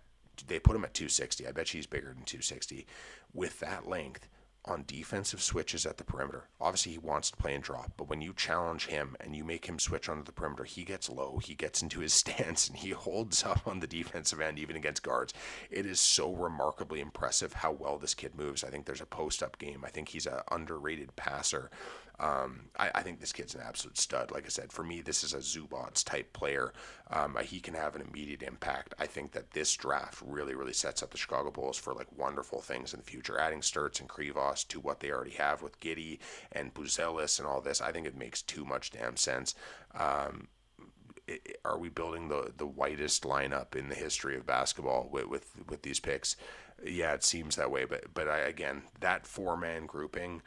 they put him at 260. I bet you he's bigger than 260. With that length, on defensive switches at the perimeter. Obviously, he wants to play and drop, but when you challenge him and you make him switch onto the perimeter, he gets low, he gets into his stance, and he holds up on the defensive end, even against guards. It is so remarkably impressive how well this kid moves. I think there's a post-up game. I think he's an underrated passer. I think this kid's an absolute stud. Like I said, for me, this is a Zubats type player. He can have an immediate impact. I think that this draft really, really sets up the Chicago Bulls for like wonderful things in the future. Adding Sturts and Krivos to what they already have with Giddey and Buzelis and all this, I think it makes too much damn sense. Are we building the whitest lineup in the history of basketball with these picks? Yeah, it seems that way. But again, that 4-man grouping,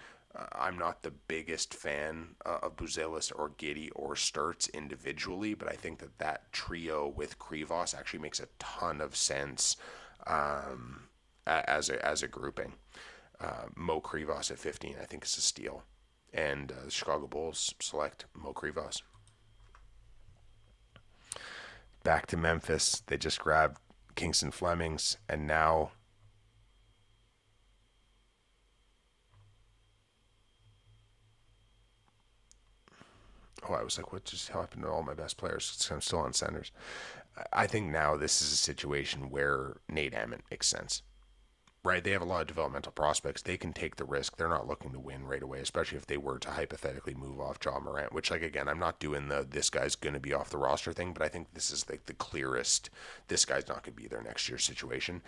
I'm not the biggest fan of Buzelis or Giddey or Sturts individually, but I think that trio with Krivos actually makes a ton of sense as a grouping. Mo Krivos at 15, I think, is a steal. And the Chicago Bulls select Mo Krivos. Back to Memphis. They just grabbed Kingston Flemings, and now I was like, what just happened to all my best players? I'm still on centers. I think now this is a situation where Nate Ament makes sense. Right, they have a lot of developmental prospects. They can take the risk. They're not looking to win right away, especially if they were to hypothetically move off John Morant. Which, like again, I'm not doing the this guy's going to be off the roster thing, but I think this is like the clearest. This guy's not going to be there next year situation.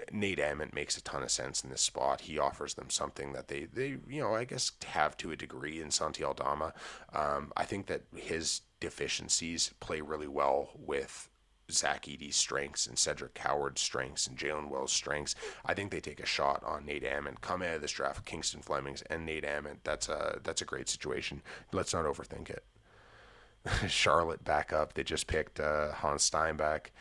Nate Ament makes a ton of sense in this spot. He offers them something that they I guess have to a degree in Santi Aldama. I think that his deficiencies play really well with Zach Eady's strengths and Cedric Howard's strengths and Jalen Wells' strengths, I think they take a shot on Nate Ammon. Come out of this draft, Kingston Flemings and Nate Ammon. That's a great situation. Let's not overthink it. Charlotte back up. They just picked Hans Steinbach.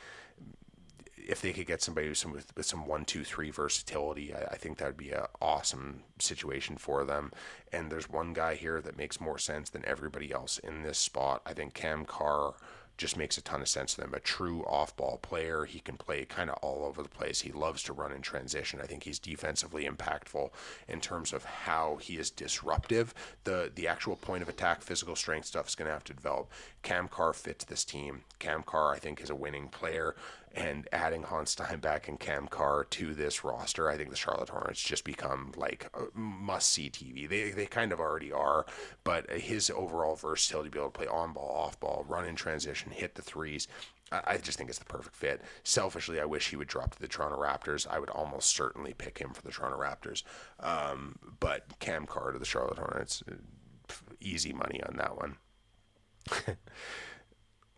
If they could get somebody with some 1, 2, 3 versatility, I think that would be an awesome situation for them. And there's one guy here that makes more sense than everybody else in this spot. I think Cam Carr just makes a ton of sense to them. A true off-ball player. He can play kind of all over the place. He loves to run in transition. I think he's defensively impactful in terms of how he is disruptive. The actual point of attack, physical strength stuff is going to have to develop. Cam Carr fits this team. Cam Carr, I think, is a winning player. And adding Hans Steinbach and Cam Carr to this roster, I think the Charlotte Hornets just become like must-see TV. They kind of already are, but his overall versatility to be able to play on ball, off ball, run in transition, hit the threes, I just think it's the perfect fit. Selfishly, I wish he would drop to the Toronto Raptors. I would almost certainly pick him for the Toronto Raptors. But Cam Carr to the Charlotte Hornets, easy money on that one.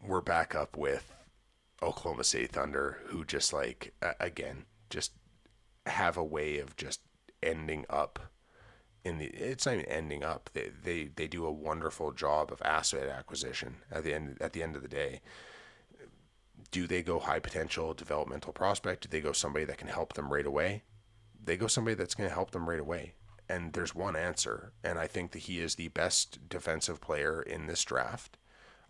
We're back up with Oklahoma City Thunder, who just like again just have a way of just ending up in the. It's not even ending up. They do a wonderful job of asset acquisition at the end of the day. Do they go high potential developmental prospect? Do they go somebody that can help them right away? They go somebody that's going to help them right away. And there's one answer, and I think that he is the best defensive player in this draft.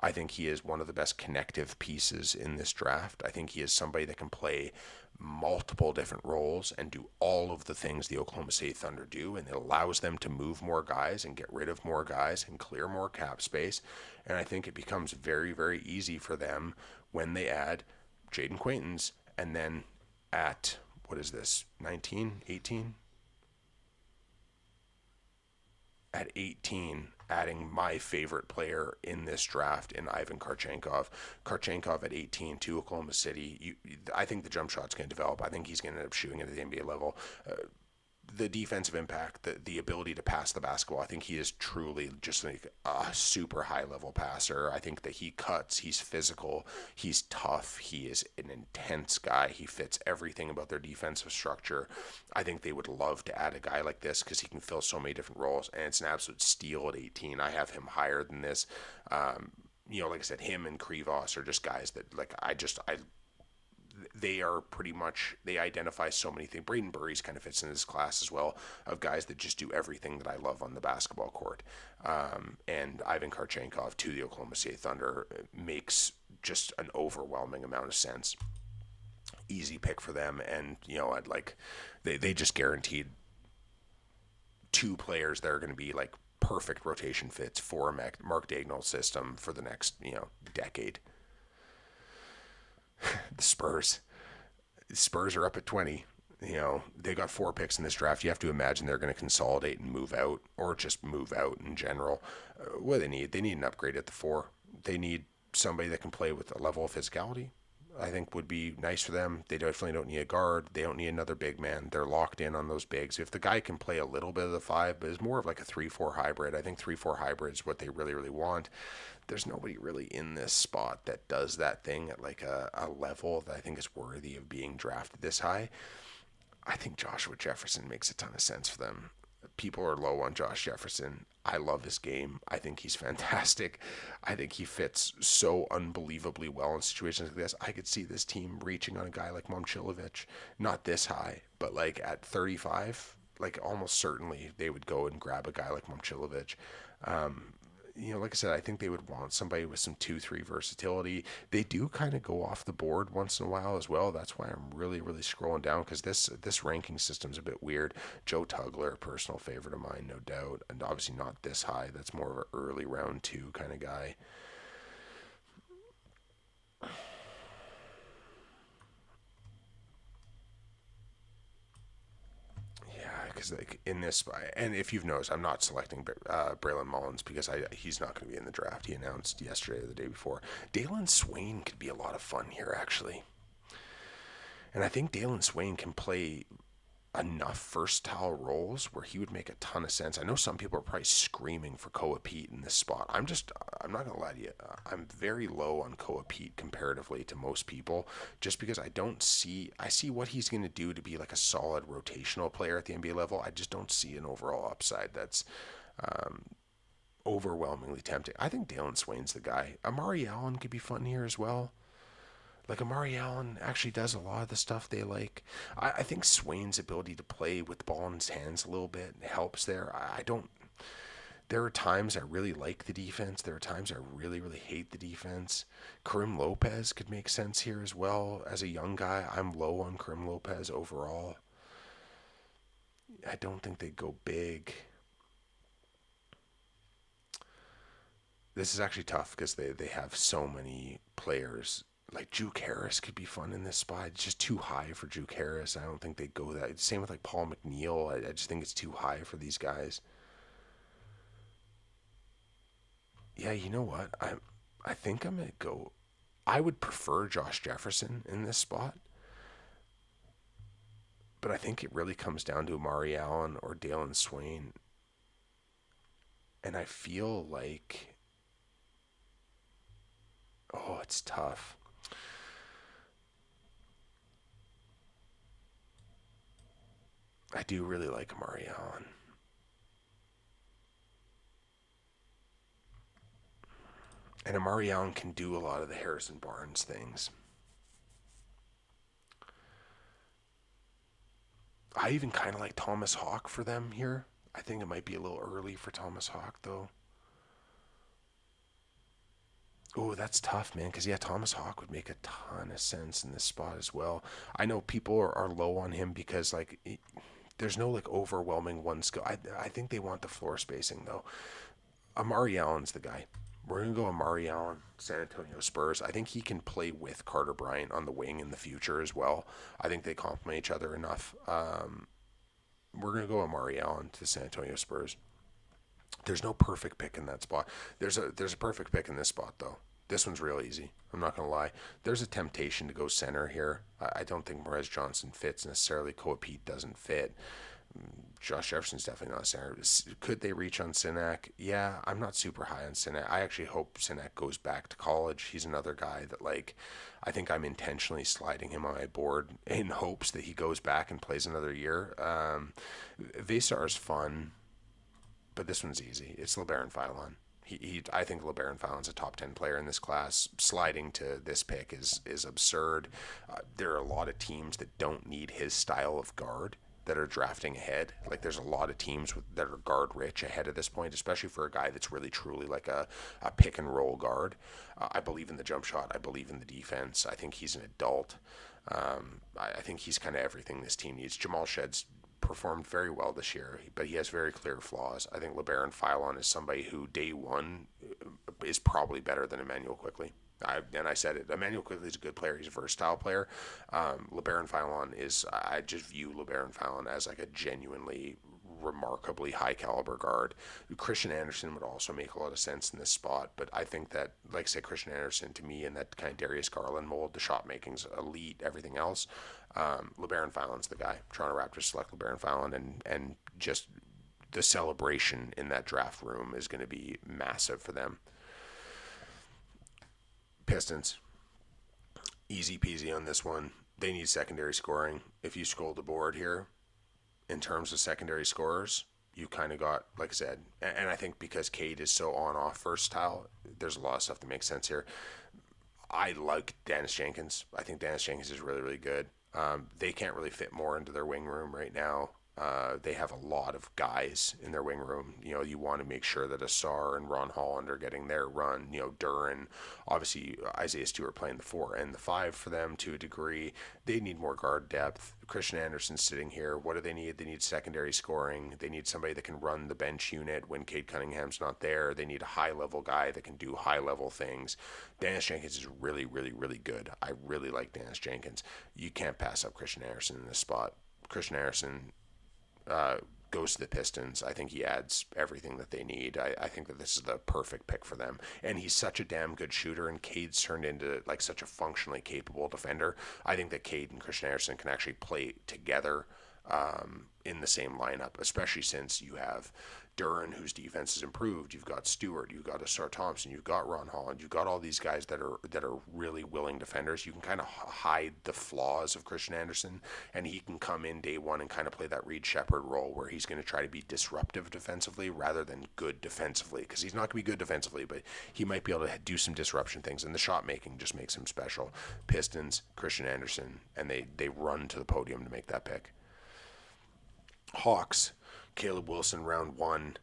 I think he is one of the best connective pieces in this draft. I think he is somebody that can play multiple different roles and do all of the things the Oklahoma City Thunder do, and it allows them to move more guys and get rid of more guys and clear more cap space. And I think it becomes very, very easy for them when they add Jaden Quaintons and then at, what is this, 19, 18? At 18, adding my favorite player in this draft in Ivan Karchenkov. Karchenkov at 18 to Oklahoma City. I think the jump shot's going to develop. I think he's going to end up shooting at the NBA level. The defensive impact, the ability to pass the basketball, I think he is truly just like a super high level passer. I think that he cuts, he's physical, he's tough, he is an intense guy. He fits everything about their defensive structure. I think they would love to add a guy like this because he can fill so many different roles, and it's an absolute steal at 18. I have him higher than this. Like I said, him and Krivos are just guys that like I they are pretty much, they identify so many things. Braden Burries kind of fits in this class as well, of guys that just do everything that I love on the basketball court. And Ivan Karchenkov to the Oklahoma City Thunder makes just an overwhelming amount of sense. Easy pick for them, and I'd like they just guaranteed two players that are going to be like perfect rotation fits for a Mark Daigneault system for the next decade. The Spurs are up at 20. They got 4 picks in this draft. You have to imagine they're going to consolidate and move out, or just move out in general. What do they need? They need an upgrade at the 4. They need somebody that can play with a level of physicality. I think would be nice for them. They definitely don't need a guard. They don't need another big man. They're locked in on those bigs. If the guy can play a little bit of the 5, but is more of like a 3-4 hybrid, I think 3-4 hybrid is what they really, really want. There's nobody really in this spot that does that thing at like a level that I think is worthy of being drafted this high. I think Joshua Jefferson makes a ton of sense for them. People are low on Josh Jefferson. I love his game. I think he's fantastic. I think he fits so unbelievably well in situations like this. I could see this team reaching on a guy like Momcilovic, not this high, but like at 35, like almost certainly they would go and grab a guy like Momcilovic. Like I said, I think they would want somebody with some 2-3 versatility. They do kind of go off the board once in a while as well. That's why I'm really, really scrolling down, because this ranking system's a bit weird. Joe Tugler, a personal favorite of mine, no doubt, and obviously not this high. That's more of an early round 2 kind of guy. Because like in this, and if you've noticed, I'm not selecting Braylon Mullins because he's not going to be in the draft. He announced yesterday or the day before. Dalen Swain could be a lot of fun here, actually. And I think Dalen Swain can play enough versatile roles where he would make a ton of sense. I know some people are probably screaming for Koa Pete in this spot. I'm not gonna lie to you. I'm very low on Koa Pete comparatively to most people, just because I see what he's gonna do to be like a solid rotational player at the NBA level. I just don't see an overall upside that's overwhelmingly tempting. I think Dalen Swain's the guy. Amari Allen could be fun here as well. Like Amari Allen actually does a lot of the stuff they like. I think Swain's ability to play with the ball in his hands a little bit helps there. I don't. There are times I really like the defense. There are times I really, really hate the defense. Karim Lopez could make sense here as well. As a young guy, I'm low on Karim Lopez overall. I don't think they go big. This is actually tough because they have so many players. Like Juke Harris could be fun in this spot. It's just too high for Juke Harris. I don't think they go that. Same with like Paul McNeil. I just think it's too high for these guys. Yeah, you know what? I think I'm gonna go. I would prefer Josh Jefferson in this spot, but I think it really comes down to Amari Allen or Dalen Swain, and I feel like it's tough. I do really like Amari Allen. And Amari Allen can do a lot of the Harrison Barnes things. I even kind of like Thomas Hawk for them here. I think it might be a little early for Thomas Hawk, though. Oh, that's tough, man. Because, yeah, Thomas Hawk would make a ton of sense in this spot as well. I know people are low on him because, like, there's no, like, overwhelming one skill. I think they want the floor spacing, though. Amari Allen's the guy. We're going to go Amari Allen, San Antonio Spurs. I think he can play with Carter Bryant on the wing in the future as well. I think they complement each other enough. We're going to go Amari Allen to the San Antonio Spurs. There's no perfect pick in that spot. There's a perfect pick in this spot though. This one's real easy. I'm not gonna lie. There's a temptation to go center here. I don't think Morez Johnson fits necessarily. Koa Pete doesn't fit. Josh Jefferson's definitely not a center. Could they reach on Sinak? Yeah, I'm not super high on Sinak. I actually hope Sinak goes back to college. He's another guy that like I think I'm intentionally sliding him on my board in hopes that he goes back and plays another year. Vesar's fun, but this one's easy. It's LeBaron Philon. I think LeBaron Fallon's a top 10 player in this class. Sliding to this pick is absurd. There are a lot of teams that don't need his style of guard that are drafting ahead. Like there's a lot of teams that are guard rich ahead at this point, especially for a guy that's really truly like a pick and roll guard. I believe in the jump shot. I believe in the defense. I think he's an adult. I think he's kind of everything this team needs. Jamal Shed's performed very well this year, but he has very clear flaws. I think LeBaron Philon is somebody who day one is probably better than Emmanuel Quickly. I said it. Emmanuel Quickly is a good player. He's a versatile player. LeBaron Philon is. I just view LeBaron Philon as like a genuinely remarkably high caliber guard. Christian Anderson would also make a lot of sense in this spot, but I think that, like I said, Christian Anderson to me in that kind of Darius Garland mold, the shot making's elite, everything else. LeBaron Philon's the guy. Toronto Raptors select LeBaron Philon, and just the celebration in that draft room is going to be massive for them. Pistons, easy peasy on this one. They need secondary scoring. If you scroll the board here, in terms of secondary scorers, you kind of got, like I said, and I think because Cade is so on-off versatile, there's a lot of stuff that makes sense here. I like Dennis Jenkins. I think Dennis Jenkins is really, really good. They can't really fit more into their wing room right now. They have a lot of guys in their wing room. You know, you want to make sure that Asar and Ron Holland are getting their run. You know, Duran, obviously Isaiah Stewart playing the 4 and the 5 for them to a degree. They need more guard depth. Christian Anderson sitting here. What do they need? They need secondary scoring. They need somebody that can run the bench unit when Cade Cunningham's not there. They need a high-level guy that can do high-level things. Dennis Jenkins is really, really, really good. I really like Dennis Jenkins. You can't pass up Christian Anderson in this spot. Christian Anderson goes to the Pistons. I think he adds everything that they need. I think that this is the perfect pick for them. And he's such a damn good shooter, and Cade's turned into like such a functionally capable defender. I think that Cade and Christian Anderson can actually play together in the same lineup, especially since you have Duran, whose defense has improved. You've got Stewart, you've got Asar Thompson, you've got Ron Holland, you've got all these guys that are really willing defenders. You can kind of hide the flaws of Christian Anderson, and he can come in day one and kind of play that Reed Shepard role where he's going to try to be disruptive defensively rather than good defensively, because he's not going to be good defensively, but he might be able to do some disruption things, and the shot making just makes him special. Pistons, Christian Anderson, and they run to the podium to make that pick. Hawks, Caleb Wilson, round one.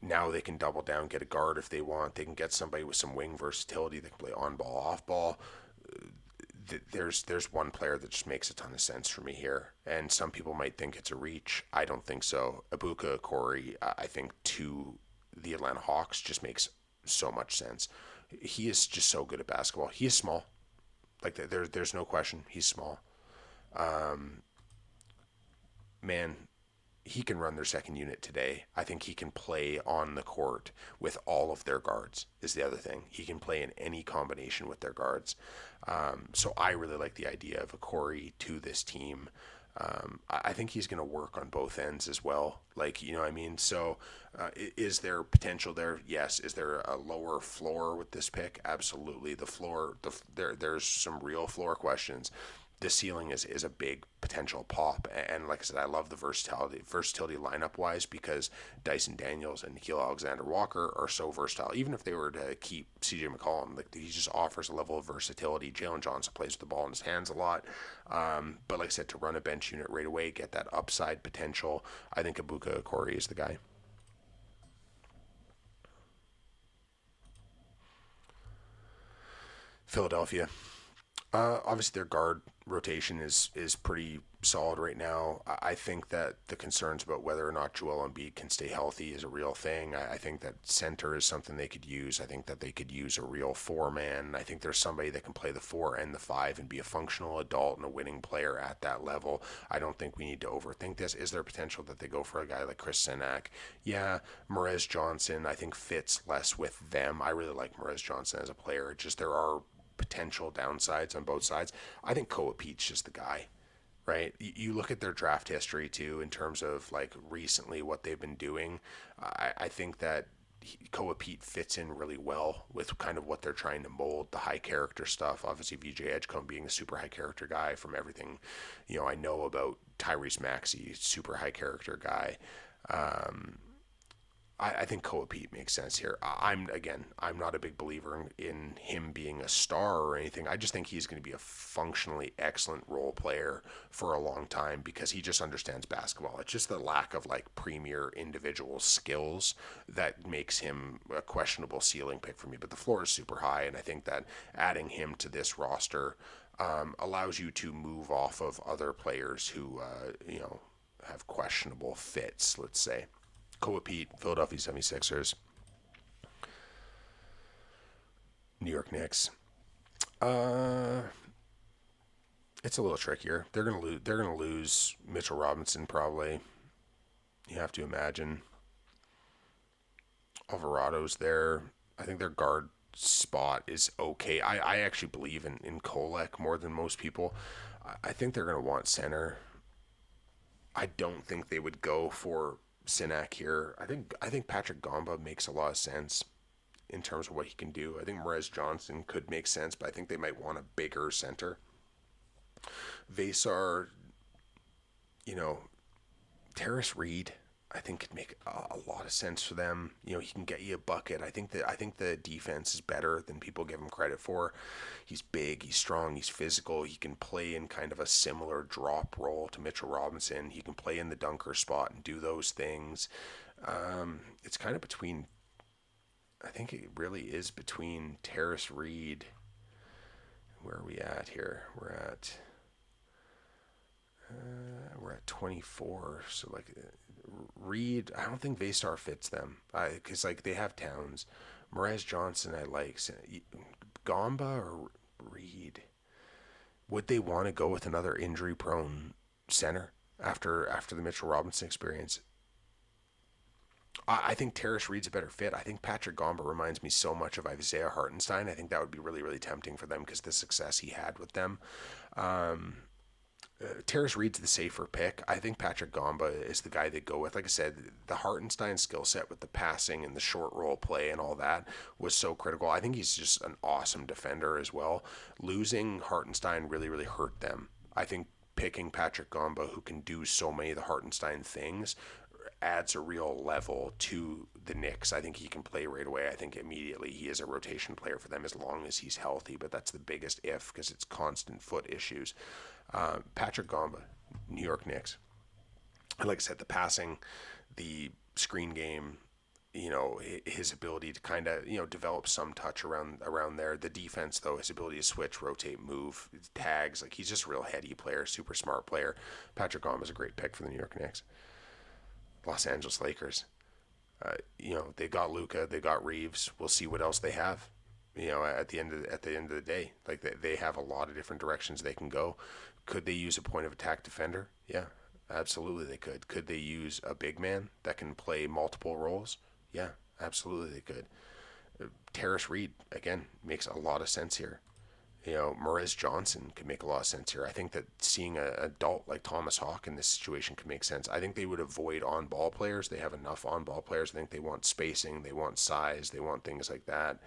Now they can double down, get a guard if they want. They can get somebody with some wing versatility. They can play on ball, off ball. There's one player that just makes a ton of sense for me here, and some people might think it's a reach. I don't think so. Ibuka Corey, I think to the Atlanta Hawks just makes so much sense. He is just so good at basketball. He is small, like there's no question. He's small. Man, he can run their second unit today. I think he can play on the court with all of their guards, is the other thing. He can play in any combination with their guards. So I really like the idea of a Corey to this team. I think he's going to work on both ends as well. Like, you know what I mean? So is there potential there? Yes. Is there a lower floor with this pick? Absolutely. The floor, there's some real floor questions. The ceiling is a big potential pop, and like I said, I love the versatility lineup wise, because Dyson Daniels and Nikhil Alexander Walker are so versatile. Even if they were to keep CJ McCollum, like, he just offers a level of versatility. Jalen Johnson plays with the ball in his hands a lot, but like I said, to run a bench unit right away, get that upside potential, I think Ibuka Corey is the guy. Philadelphia. Obviously, their guard rotation is pretty solid right now. I think that the concerns about whether or not Joel Embiid can stay healthy is a real thing. I think that center is something they could use. I think that they could use a real four man. I think there's somebody that can play the four and the five and be a functional adult and a winning player at that level. I don't think we need to overthink this. Is there potential that they go for a guy like Chris Sinak? Yeah, Merez Johnson I think fits less with them. I really like Merez Johnson as a player. It's just there are potential downsides on both sides. I think Koa Pete's just the guy, right? You look at their draft history too, in terms of like recently what they've been doing. I think that Koa Pete fits in really well with kind of what they're trying to mold, the high character stuff. Obviously, VJ Edgecombe being a super high character guy, from everything I know about Tyrese Maxey, super high character guy. I think Koa Pete makes sense here. I'm not a big believer in him being a star or anything. I just think he's going to be a functionally excellent role player for a long time, because he just understands basketball. It's just the lack of like premier individual skills that makes him a questionable ceiling pick for me. But the floor is super high, and I think that adding him to this roster allows you to move off of other players who have questionable fits, let's say. Koa Pete, Philadelphia 76ers, New York Knicks. Uh, it's a little trickier. They're gonna lose. They're gonna lose Mitchell Robinson probably. You have to imagine. Alvarado's there. I think their guard spot is okay. I actually believe in Kolek more than most people. I think they're gonna want center. I don't think they would go for Sinak here. I think Patrick Gamba makes a lot of sense in terms of what he can do. I think Merez Johnson could make sense, but I think they might want a bigger center. Vasar, you know, Terrace Reed, I think could make a lot of sense for them. He can get you a bucket. I think the defense is better than people give him credit for. He's big, he's strong, he's physical. He can play in kind of a similar drop role to Mitchell Robinson. He can play in the dunker spot and do those things. It's kind of between. I think it really is between Terrace Reed. Where are we at here? We're at 24. So like Reed, I don't think Vasar fits them, because like they have Towns. Merez Johnson, I like. Gamba or Reed. Would they want to go with another injury-prone center after the Mitchell Robinson experience? I think Terrace Reed's a better fit. I think Patrick Gamba reminds me so much of Isaiah Hartenstein. I think that would be really, really tempting for them because the success he had with them. Terrace Reed's the safer pick. I think Patrick Gamba is the guy they go with. Like I said, the Hartenstein skill set with the passing and the short roll play and all that was so critical. I think he's just an awesome defender as well. Losing Hartenstein really, really hurt them. I think picking Patrick Gamba, who can do so many of the Hartenstein things, adds a real level to the Knicks. I think he can play right away. I think immediately he is a rotation player for them as long as he's healthy, but that's the biggest if because it's constant foot issues. Patrick Gamba, New York Knicks. And like I said, the passing, the screen game, his ability to kind of develop some touch around there. The defense though, his ability to switch, rotate, move, tags, like he's just a real heady player, super smart player. Patrick Gamba is a great pick for the New York Knicks. Los Angeles Lakers. They got Luka, they got Reeves. We'll see what else they have. At the end of the day, like they have a lot of different directions they can go. Could they use a point of attack defender? Yeah, absolutely they could. Could they use a big man that can play multiple roles? Yeah, absolutely they could. Terrace Reed again makes a lot of sense here. Morez Johnson could make a lot of sense here. I think that seeing an adult like Thomas Hawk in this situation could make sense. I think they would avoid on-ball players. They have enough on-ball players. I think they want spacing, they want size, they want things like that.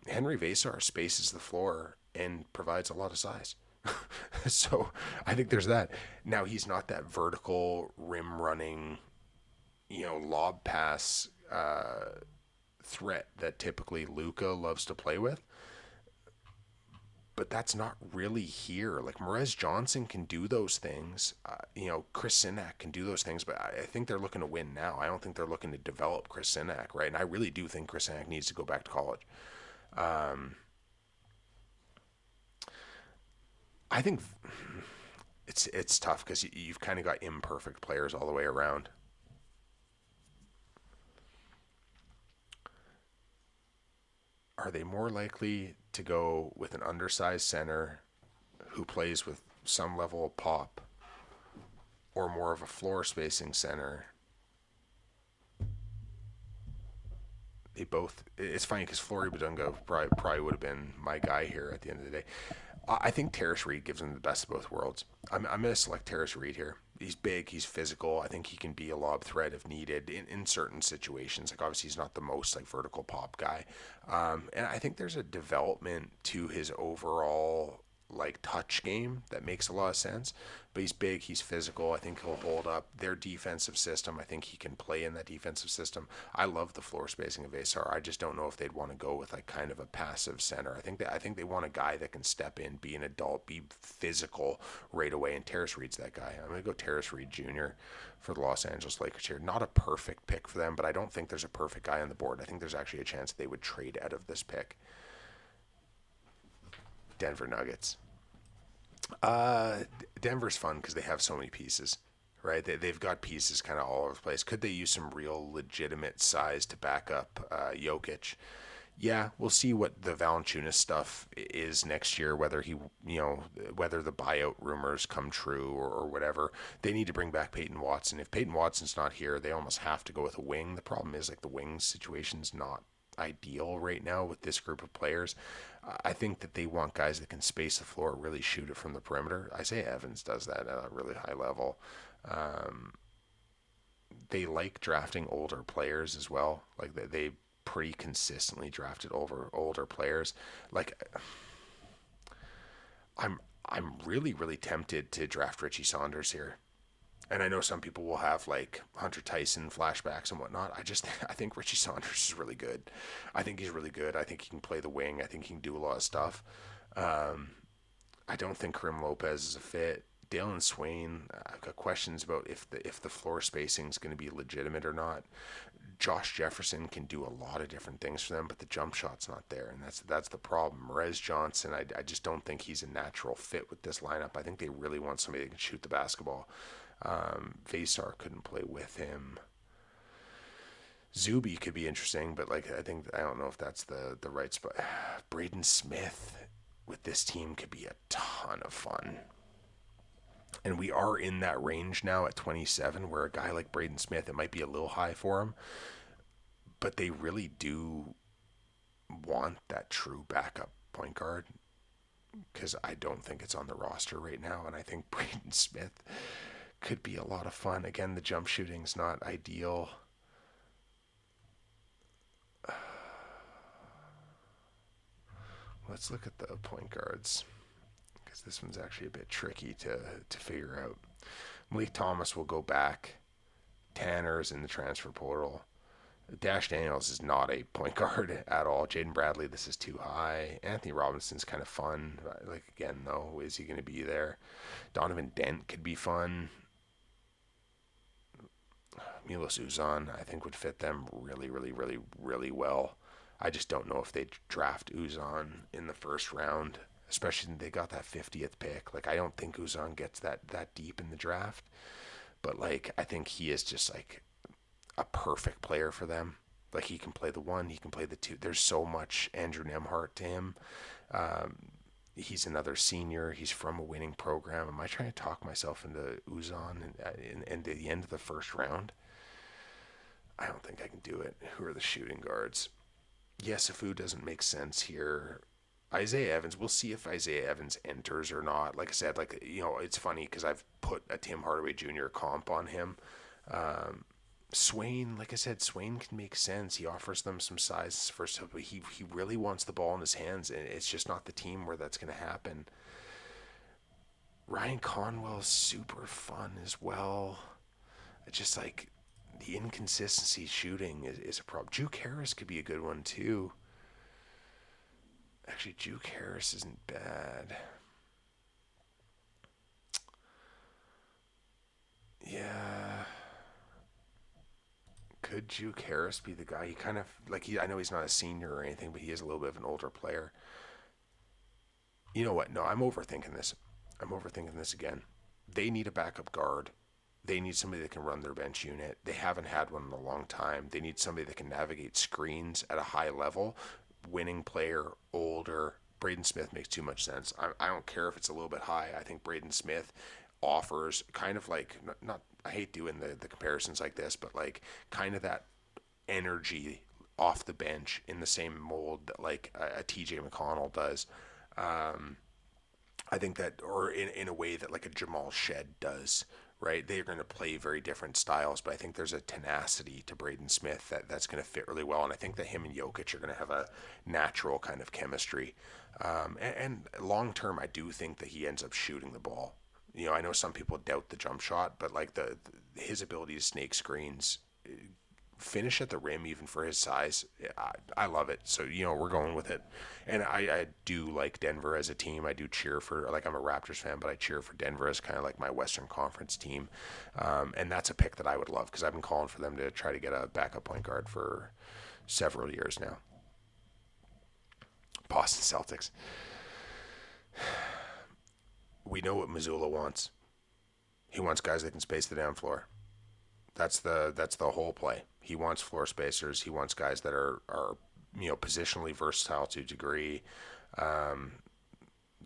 Henry Vasar spaces the floor and provides a lot of size. So I think there's that. Now he's not that vertical rim running, lob pass threat that typically Luka loves to play with. But that's not really here. Like Morez Johnson can do those things. Chris Sinak can do those things, but I think they're looking to win now. I don't think they're looking to develop Chris Sinak, right? And I really do think Chris Sinak needs to go back to college. I think it's tough because you've kind of got imperfect players all the way around. Are they more likely to go with an undersized center who plays with some level of pop, or more of a floor spacing center? They both. It's funny because Flory Badunga probably would have been my guy here at the end of the day. I think Terrace Reed gives him the best of both worlds. I'm going to select Terrace Reed here. He's big, he's physical. I think he can be a lob threat if needed in certain situations. Like obviously he's not the most like vertical pop guy, and I think there's a development to his overall like touch game that makes a lot of sense. But he's big, he's physical. I think he'll hold up their defensive system. I think he can play in that defensive system. I love the floor spacing of Asar. I just don't know if they'd want to go with like kind of a passive center. I think they want a guy that can step in, be an adult, be physical right away. And Terrace Reed's that guy. I'm gonna go Terrace Reed Jr. for the Los Angeles Lakers here. Not a perfect pick for them, but I don't think there's a perfect guy on the board. I think there's actually a chance they would trade out of this pick. Denver Nuggets. Denver's fun because they have so many pieces, right? They've got pieces kind of all over the place. Could they use some real legitimate size to back up Jokic? Yeah, we'll see what the Valanciunas stuff is next year. Whether whether the buyout rumors come true or whatever. They need to bring back Peyton Watson. If Peyton Watson's not here, they almost have to go with a wing. The problem is like the wing situation's not ideal right now with this group of players. I think that they want guys that can space the floor, really shoot it from the perimeter. Isaiah Evans does that at a really high level. Um, they like drafting older players as well. Like they pretty consistently drafted over older players. Like I'm really really tempted to draft Richie Saunders here. And I know some people will have like Hunter Tyson flashbacks and whatnot. I think Richie Saunders is really good. I think he's really good. I think he can play the wing. I think he can do a lot of stuff. Um, I don't think Karim Lopez is a fit. Dalen Swain, I've got questions about if the floor spacing is going to be legitimate or not. Josh Jefferson can do a lot of different things for them, but the jump shot's not there, and that's the problem. Morez Johnson, I just don't think he's a natural fit with this lineup. I think they really want somebody that can shoot the basketball. Vasar couldn't play with him. Zuby could be interesting, but I don't know if that's the right spot. Braden Smith with this team could be a ton of fun. And we are in that range now at 27 where a guy like Braden Smith, it might be a little high for him, but they really do want that true backup point guard. because I don't think it's on the roster right now, and I think Braden Smith could be a lot of fun. Again, the jump shooting's not ideal. Let's look at the point guards because this one's actually a bit tricky to figure out. Malik Thomas will go back. Tanner's in the transfer portal. Dash Daniels is not a point guard at all. Jaden Bradley, this is too high. Anthony Robinson's kind of fun. Like, again, though, is he going to be there? Donovan Dent could be fun. Milos Uzan, I think, would fit them really, really, really, really well. I just don't know if they draft Uzan in the first round, especially since they got that 50th pick. Like, I don't think Uzan gets that deep in the draft, but like, I think he is just like a perfect player for them. Like, he can play the one, he can play the two. There's so much Andrew Nemhart to him. Um, he's another senior. He's from a winning program. Am I trying to talk myself into Uzan in the end of the first round? I don't think I can do it. Who are the shooting guards? Yes, Sifu doesn't make sense here. Isaiah Evans, we'll see if Isaiah Evans enters or not. Like I said, like, it's funny because I've put a Tim Hardaway Jr. comp on him. Um, Swain, like I said, Swain can make sense. He offers them some size first, but he really wants the ball in his hands, and it's just not the team where that's going to happen. Ryan Conwell's super fun as well. It's just like the inconsistency shooting is a problem. Juke Harris could be a good one too. Actually, Juke Harris isn't bad. Yeah. Could Juke Harris be the guy? He kind of like I know he's not a senior or anything, but he is a little bit of an older player. You know what? No, I'm overthinking this. I'm overthinking this again. They need a backup guard. They need somebody that can run their bench unit. They haven't had one in a long time. They need somebody that can navigate screens at a high level. Winning player, older. Braden Smith makes too much sense. I don't care if it's a little bit high. I think Braden Smith offers kind of like, not I hate doing the comparisons like this, but like kind of that energy off the bench in the same mold that like a TJ McConnell does. Um, I think that, or in a way that like a Jamal Shed does, right? They're going to play very different styles, but I think there's a tenacity to Braden Smith that's going to fit really well. And I think that him and Jokic are going to have a natural kind of chemistry. And long term, I do think that he ends up shooting the ball. I know some people doubt the jump shot, but like his ability to snake screens, finish at the rim even for his size. I love it. So we're going with it, and I do like Denver as a team. I do cheer for, like, I'm a Raptors fan, but I cheer for Denver as kind of like my Western Conference team, and that's a pick that I would love because I've been calling for them to try to get a backup point guard for several years now. Boston Celtics. We know what Missoula wants. He wants guys that can space the down floor. That's the whole play. He wants floor spacers. He wants guys that are positionally versatile to a degree. Um,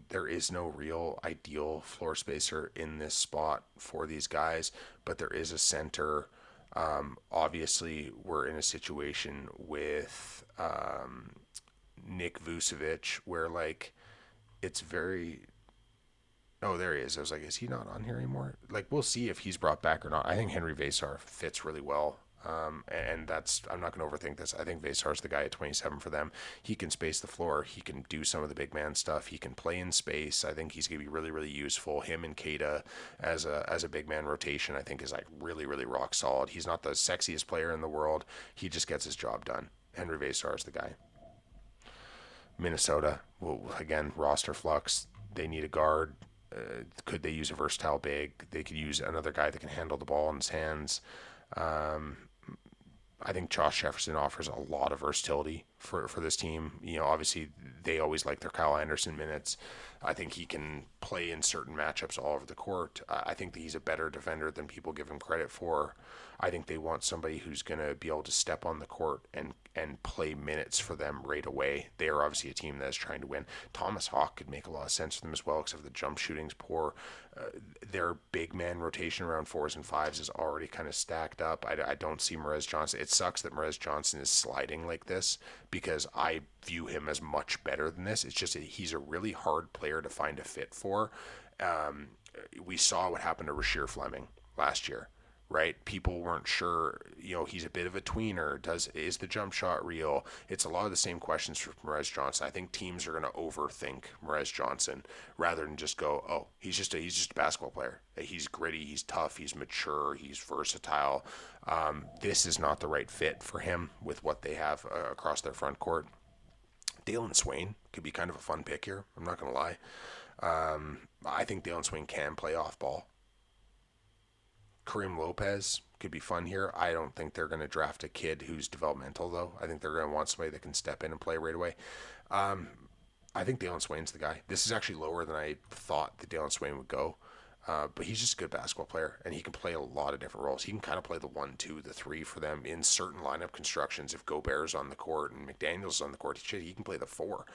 there is no real ideal floor spacer in this spot for these guys, but there is a center. Obviously, we're in a situation with Nick Vucevic where like it's very. Oh, there he is. I was like, is he not on here anymore? Like, we'll see if he's brought back or not. I think Henry Vasar fits really well. And that's, I'm not going to overthink this. I think Vasar's the guy at 27 for them. He can space the floor. He can do some of the big man stuff. He can play in space. I think he's going to be really, really useful. Him and Keita as a big man rotation, I think is like really, really rock solid. He's not the sexiest player in the world. He just gets his job done. Henry Vasar is the guy. Minnesota, well, again, roster flux. They need a guard. Could they use a versatile big? They could use another guy that can handle the ball in his hands. Um, I think Josh Jefferson offers a lot of versatility for this team. Obviously they always like their Kyle Anderson minutes. I think he can play in certain matchups all over the court. I think that he's a better defender than people give him credit for. I think they want somebody who's going to be able to step on the court and play minutes for them right away. They are obviously a team that is trying to win. Thomas Hawk could make a lot of sense for them as well, except for the jump shooting's poor. Their big man rotation around fours and fives is already kind of stacked up. I don't see Merez Johnson. It sucks that Merez Johnson is sliding like this because I view him as much better than this. It's just that he's a really hard player to find a fit for. Um, we saw what happened to Rasheer Fleming last year, right? People weren't sure. He's a bit of a tweener. Is the jump shot real? It's a lot of the same questions for Mrez Johnson. I think teams are going to overthink Mrez Johnson rather than just go, oh, he's just a basketball player. He's gritty. He's tough. He's mature. He's versatile. This is not the right fit for him with what they have across their front court. Dalen Swain could be kind of a fun pick here. I'm not going to lie. I think Dalen Swain can play off ball. Kareem Lopez could be fun here. I don't think they're going to draft a kid who's developmental, though. I think they're going to want somebody that can step in and play right away. I think Dalen Swain's the guy. This is actually lower than I thought that Dalen Swain would go. But he's just a good basketball player, and he can play a lot of different roles. He can kind of play the 1, 2, the 3 for them in certain lineup constructions. If Gobert's on the court and McDaniel's on the court, he can play the 4,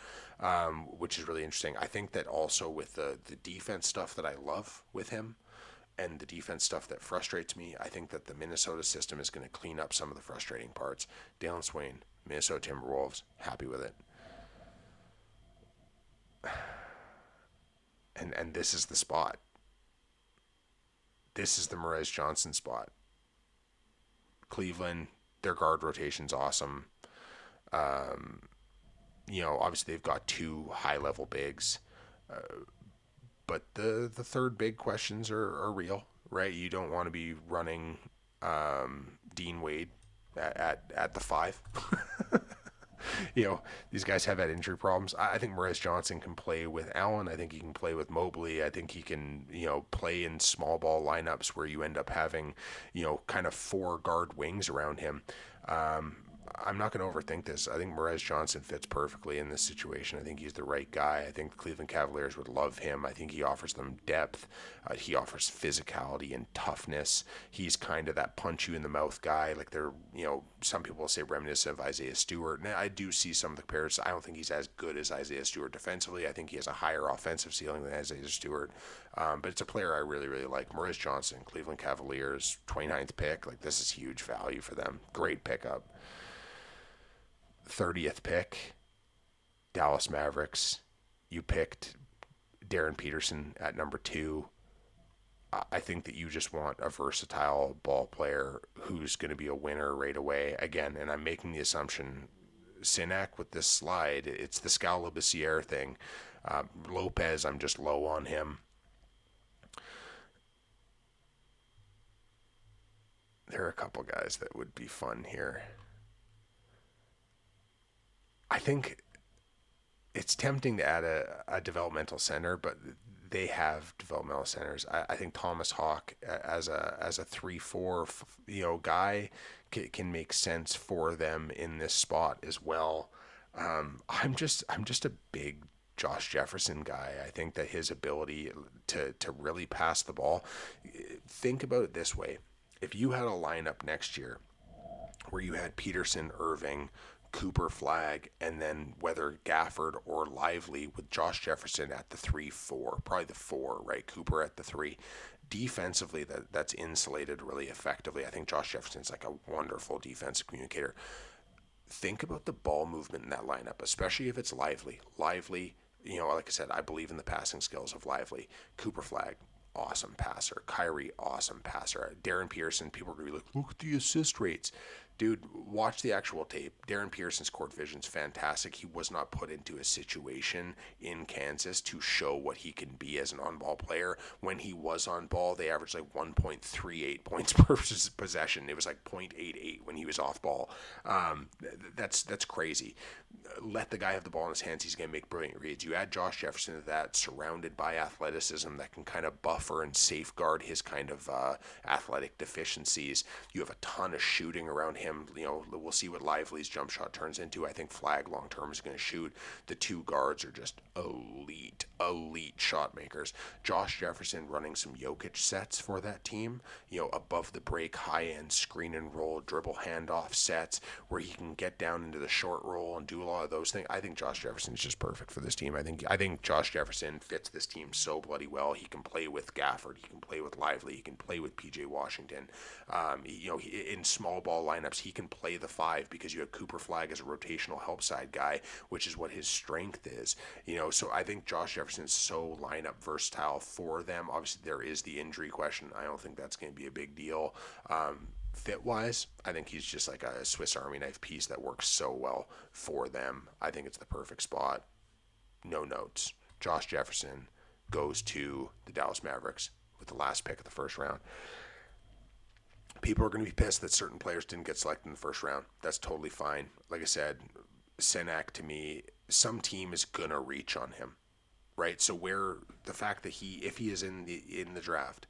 which is really interesting. I think that also with the defense stuff that I love with him, and the defense stuff that frustrates me, I think that the Minnesota system is going to clean up some of the frustrating parts. Dalen Swain, Minnesota Timberwolves, happy with it. And this is the spot. This is the Mrez Johnson spot. Cleveland, their guard rotation's awesome. Obviously they've got 2 high-level bigs. But the third big questions are real, right? You don't want to be running Dean Wade at the 5. These guys have had injury problems. I think Mrez Johnson can play with Allen. I think he can play with Mobley. I think he can, play in small ball lineups where you end up having, kind of 4 guard wings around him. I'm not going to overthink this. I think Mrez Johnson fits perfectly in this situation. I think he's the right guy. I think the Cleveland Cavaliers would love him. I think he offers them depth. He offers physicality and toughness. He's kind of that punch you in the mouth guy. Like some people will say reminiscent of Isaiah Stewart. And I do see some of the comparisons. I don't think he's as good as Isaiah Stewart defensively. I think he has a higher offensive ceiling than Isaiah Stewart. But it's a player I really, really like. Mrez Johnson, Cleveland Cavaliers, 29th pick. Like, this is huge value for them. Great pickup. 30th pick, Dallas Mavericks. You picked Darren Peterson at number 2. I think that you just want a versatile ball player who's going to be a winner right away. Again, and I'm making the assumption, Sinek with this slide, it's the Skal Labissiere thing. Lopez, I'm just low on him. There are a couple guys that would be fun here. I think it's tempting to add a developmental center, but they have developmental centers. I think Thomas Hawk as a 3-4 guy can make sense for them in this spot as well. I'm just a big Josh Jefferson guy. I think that his ability to really pass the ball. Think about it this way: if you had a lineup next year where you had Peterson, Irving, Cooper, Flag, and then whether Gafford or Lively with Josh Jefferson at the 3-4, probably the 4, right? Cooper at the 3. Defensively, that's insulated really effectively. I think Josh Jefferson's like a wonderful defensive communicator. Think about the ball movement in that lineup, especially if it's Lively. Lively, like I said, I believe in the passing skills of Lively. Cooper, Flag, awesome passer. Kyrie, awesome passer. Darren Pearson, people are going to be like, look at the assist rates. Dude, watch the actual tape. Darren Pearson's court vision's fantastic. He was not put into a situation in Kansas to show what he can be as an on-ball player. When he was on ball, they averaged like 1.38 points per possession. It was like 0.88 when he was off ball. That's crazy. Let the guy have the ball in his hands. He's going to make brilliant reads. You add Josh Jefferson to that, surrounded by athleticism that can kind of buffer and safeguard his kind of athletic deficiencies. You have a ton of shooting around him. We'll see what Lively's jump shot turns into. I think Flag long term is going to shoot. The 2 guards are just elite shot makers. Josh Jefferson running some Jokic sets for that team. Above the break, high end screen and roll, dribble handoff sets where he can get down into the short roll and do a lot of those things. I think Josh Jefferson is just perfect for this team. I think Josh Jefferson fits this team so bloody well. He can play with Gafford. He can play with Lively. He can play with PJ Washington. In small ball lineups, snaps, he can play the 5 because you have Cooper Flag as a rotational help side guy, which is what his strength is. So I think Josh Jefferson is so lineup versatile for them. Obviously, there is the injury question. I don't think that's going to be a big deal. Fit wise, I think he's just like a Swiss Army knife piece that works so well for them. I think it's the perfect spot. No notes. Josh Jefferson goes to the Dallas Mavericks with the last pick of the first round. People are going to be pissed that certain players didn't get selected in the first round. That's totally fine. Like I said, Senek, to me, some team is going to reach on him, right? So where the fact that if he is in the draft,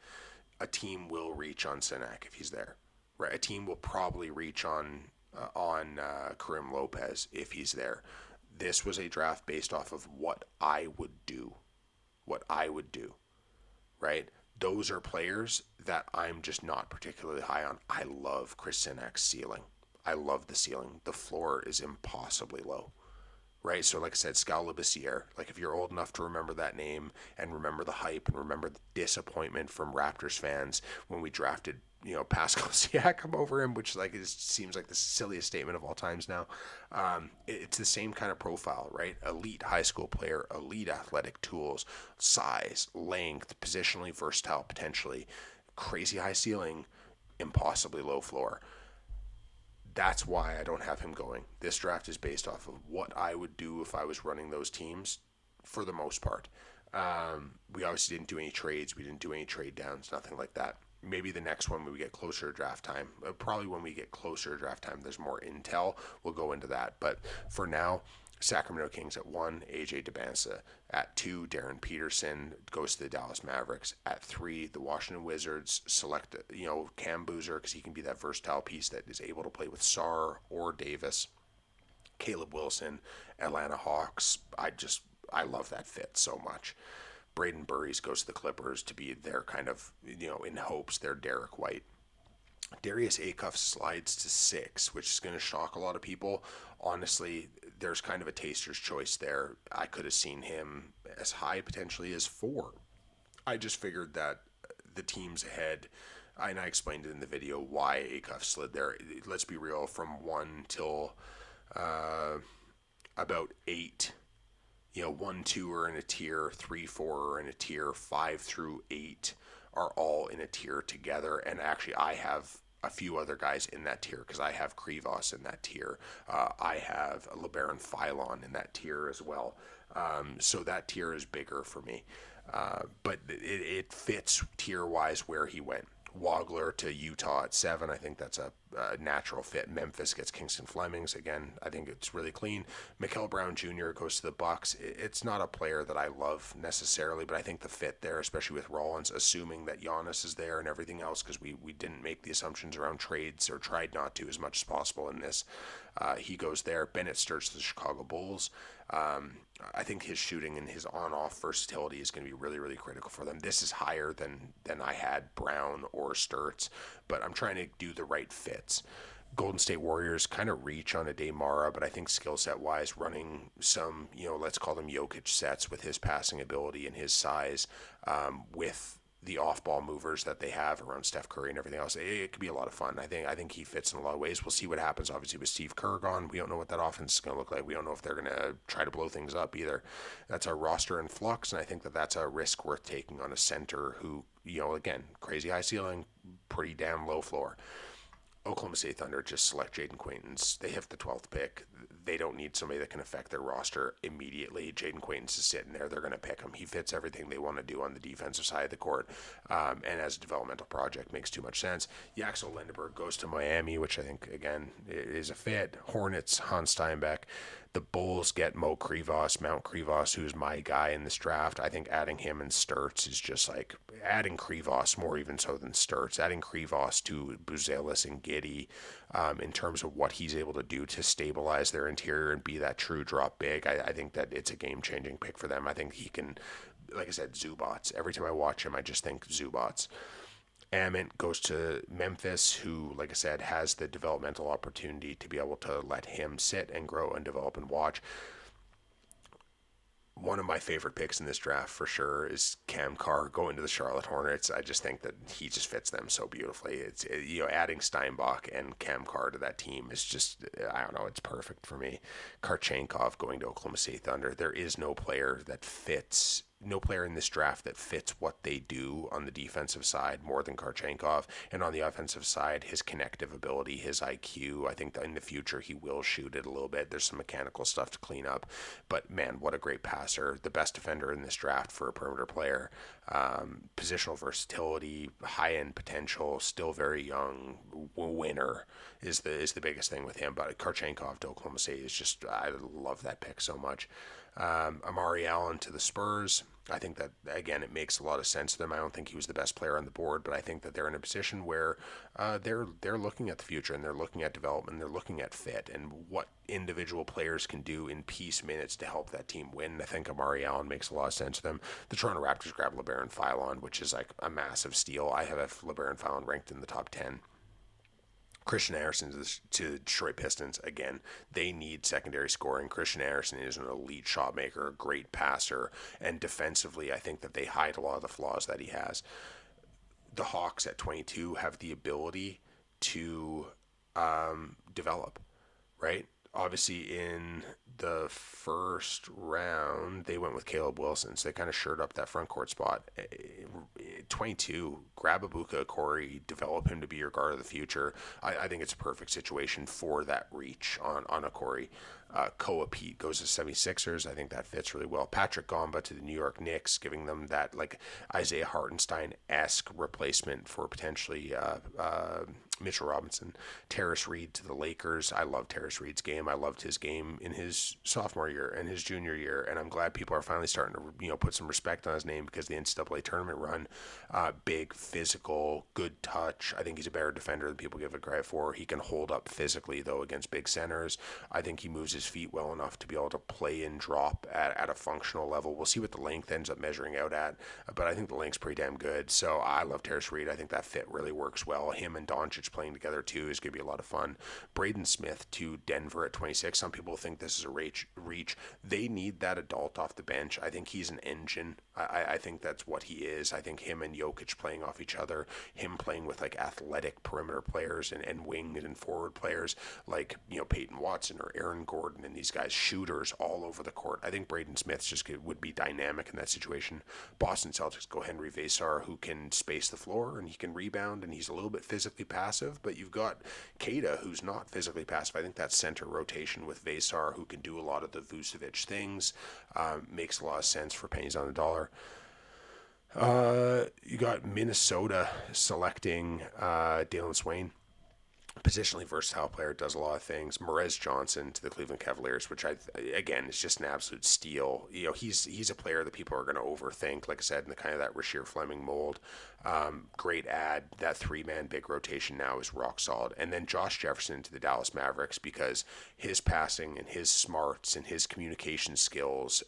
a team will reach on Senek if he's there, right? A team will probably reach on Karim Lopez if he's there. This was a draft based off of what I would do, right? Those are players that I'm just not particularly high on. I love Chris Senek's ceiling. I love the ceiling. The floor is impossibly low, right? So, like I said, Skal Labissiere, like if you're old enough to remember that name and remember the hype and remember the disappointment from Raptors fans when we drafted, Pascal Siakam over him, which like it seems like the silliest statement of all times now. It's the same kind of profile, right? Elite high school player, elite athletic tools, size, length, positionally versatile, potentially crazy high ceiling, impossibly low floor. That's why I don't have him going. This draft is based off of what I would do if I was running those teams for the most part. We obviously didn't do any trades. We didn't do any trade downs, nothing like that. Maybe the next one when we get closer to draft time. Probably when we get closer to draft time, there's more intel. We'll go into that. But for now, Sacramento Kings at 1, AJ Debinsa. At 2, Darren Peterson goes to the Dallas Mavericks. At 3, the Washington Wizards select, Cam Boozer because he can be that versatile piece that is able to play with Sarr or Davis. Caleb Wilson, Atlanta Hawks. I love that fit so much. Braden Burries goes to the Clippers to be their kind of, in hopes, they're Derek White. Darius Acuff slides to 6, which is going to shock a lot of people. Honestly, there's kind of a taster's choice there. I could have seen him as high potentially as 4. I just figured that the teams ahead, and I explained it in the video why Acuff slid there. Let's be real, from 1 till about 8. 1, 2 are in a tier, 3, 4 are in a tier, 5 through 8 are all in a tier together. And actually, I have a few other guys in that tier because I have Krivos in that tier. I have LeBaron Philon in that tier as well. So that tier is bigger for me. But it fits tier-wise where he went. Wagler to Utah at 7. I think that's a natural fit. Memphis gets Kingston Flemings. Again, I think it's really clean. Mikal Brown Jr. goes to the Bucks. It's not a player that I love necessarily, but I think the fit there, especially with Rollins, assuming that Giannis is there and everything else, because we didn't make the assumptions around trades or tried not to as much as possible in this. He goes there. Bennett Sturts to the Chicago Bulls. I think his shooting and his on-off versatility is going to be really, really critical for them. This is higher than I had Brown or Sturts, but I'm trying to do the right fits. Golden State Warriors kind of reach on a Demara, but I think skill set wise, running some, let's call them Jokic sets with his passing ability and his size, with the off-ball movers that they have around Steph Curry and everything else, it could be a lot of fun. I think he fits in a lot of ways. We'll see what happens. Obviously, with Steve Kerr gone, we don't know what that offense is going to look like. We don't know if they're going to try to blow things up either. That's our roster in flux, and I think that that's a risk worth taking on a center who, again, crazy high ceiling, pretty damn low floor. Oklahoma State Thunder just select Jaden Quaintance. They have the 12th pick. They don't need somebody that can affect their roster immediately. Jaden Quaintance is sitting there. They're going to pick him. He fits everything they want to do on the defensive side of the court. And as a developmental project, makes too much sense. Yaxel Lindenberg goes to Miami, which I think, again, is a fit. Hornets, Hans Steinbeck. The Bulls get Mount Krivos, who's my guy in this draft. I think adding him and Sturts is just like adding Krivos more even so than Sturts. Adding Krivos to Buzelis and Giddey in terms of what he's able to do to stabilize their interior and be that true drop big. I think that it's a game-changing pick for them. I think he can, like I said, Zubats. Every time I watch him, I just think Zubats. Ament goes to Memphis, who, like I said, has the developmental opportunity to be able to let him sit and grow and develop and watch. One of my favorite picks in this draft for sure is Cam Carr going to the Charlotte Hornets. I just think that he just fits them so beautifully. It's adding Steinbach and Cam Carr to that team is just, I don't know, it's perfect for me. Karchenkov going to Oklahoma City Thunder. There is no player in this draft that fits what they do on the defensive side more than Karchenkov. And on the offensive side, his connective ability, his IQ, I think that in the future he will shoot it a little bit. There's some mechanical stuff to clean up. But man, what a great passer. The best defender in this draft for a perimeter player. Positional versatility, high end potential, still very young. Winner is the biggest thing with him. But Karchenkov to Oklahoma City is just, I love that pick so much. Amari Allen to the Spurs. I think that, again, it makes a lot of sense to them. I don't think he was the best player on the board, but I think that they're in a position where they're looking at the future and they're looking at development, and they're looking at fit and what individual players can do in piece minutes to help that team win. I think Amari Allen makes a lot of sense to them. The Toronto Raptors grab LeBaron Philon, which is like a massive steal. I have LeBaron Philon ranked in the top 10. Christian Anderson to the Detroit Pistons. Again, they need secondary scoring. Christian Anderson is an elite shot maker, a great passer, and defensively, I think that they hide a lot of the flaws that he has. The Hawks at 22 have the ability to develop, right? Obviously, in the first round, they went with Caleb Wilson, so they kind of shored up that front court spot. 22, grab Ibuka, Corey, develop him to be your guard of the future. I think it's a perfect situation for that reach on a Corey. Koa Pete goes to 76ers. I think that fits really well. Patrick Gamba to the New York Knicks, giving them that like Isaiah Hartenstein-esque replacement for potentially Mitchell Robinson. Terrace Reed to the Lakers. I love Terrace Reed's game. I loved his game in his sophomore year and his junior year, and I'm glad people are finally starting to put some respect on his name because the NCAA tournament run. Big, physical, good touch. I think he's a better defender than people give it credit for. He can hold up physically though against big centers. I think he moves his feet well enough to be able to play and drop at a functional level. We'll see what the length ends up measuring out at, but I think the length's pretty damn good. So I love Terrace Reed. I think that fit really works well. Him and Doncic playing together too is going to be a lot of fun. Braden Smith to Denver at 26. Some people think this is a reach. They need that adult off the bench. I think he's an engine. I think that's what he is. I think him and Jokic playing off each other, him playing with like athletic perimeter players and wing and forward players like Peyton Watson or Aaron Gordon and these guys, shooters all over the court. I think Braden Smith would be dynamic in that situation. Boston Celtics go Henry Vesar, who can space the floor and he can rebound and he's a little bit physically passive, but you've got Keita, who's not physically passive. I think that center rotation with Vesar, who can do a lot of the Vucevic things, makes a lot of sense for pennies on the dollar. You got Minnesota selecting Dalen Swain. Positionally versatile player, does a lot of things. Merez Johnson to the Cleveland Cavaliers, which again is just an absolute steal. He's a player that people are going to overthink, like I said, in the kind of that Rasheer Fleming mold. Great ad. That 3-man big rotation now is rock solid. And then Josh Jefferson to the Dallas Mavericks, because his passing and his smarts and his communication skills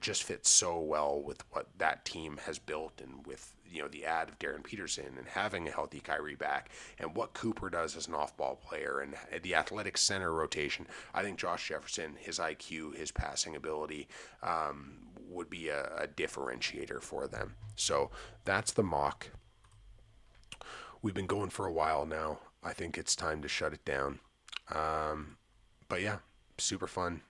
just fit so well with what that team has built, and with the ad of Darren Peterson and having a healthy Kyrie back, and what Cooper does as an off-ball player, and the athletic center rotation. I think Josh Jefferson, his IQ, his passing ability, would be a differentiator for them. So that's the mock. We've been going for a while now. I think it's time to shut it down. But yeah, super fun.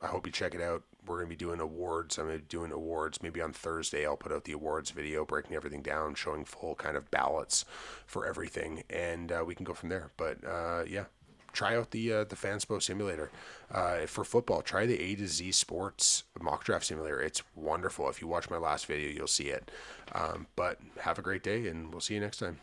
I hope you check it out. We're going to be doing awards. I'm going to be doing awards. Maybe on Thursday, I'll put out the awards video, breaking everything down, showing full kind of ballots for everything, and we can go from there. But yeah, try out the Fanspo Simulator. For football, try the A to Z Sports mock draft simulator. It's wonderful. If you watch my last video, you'll see it. But have a great day, and we'll see you next time.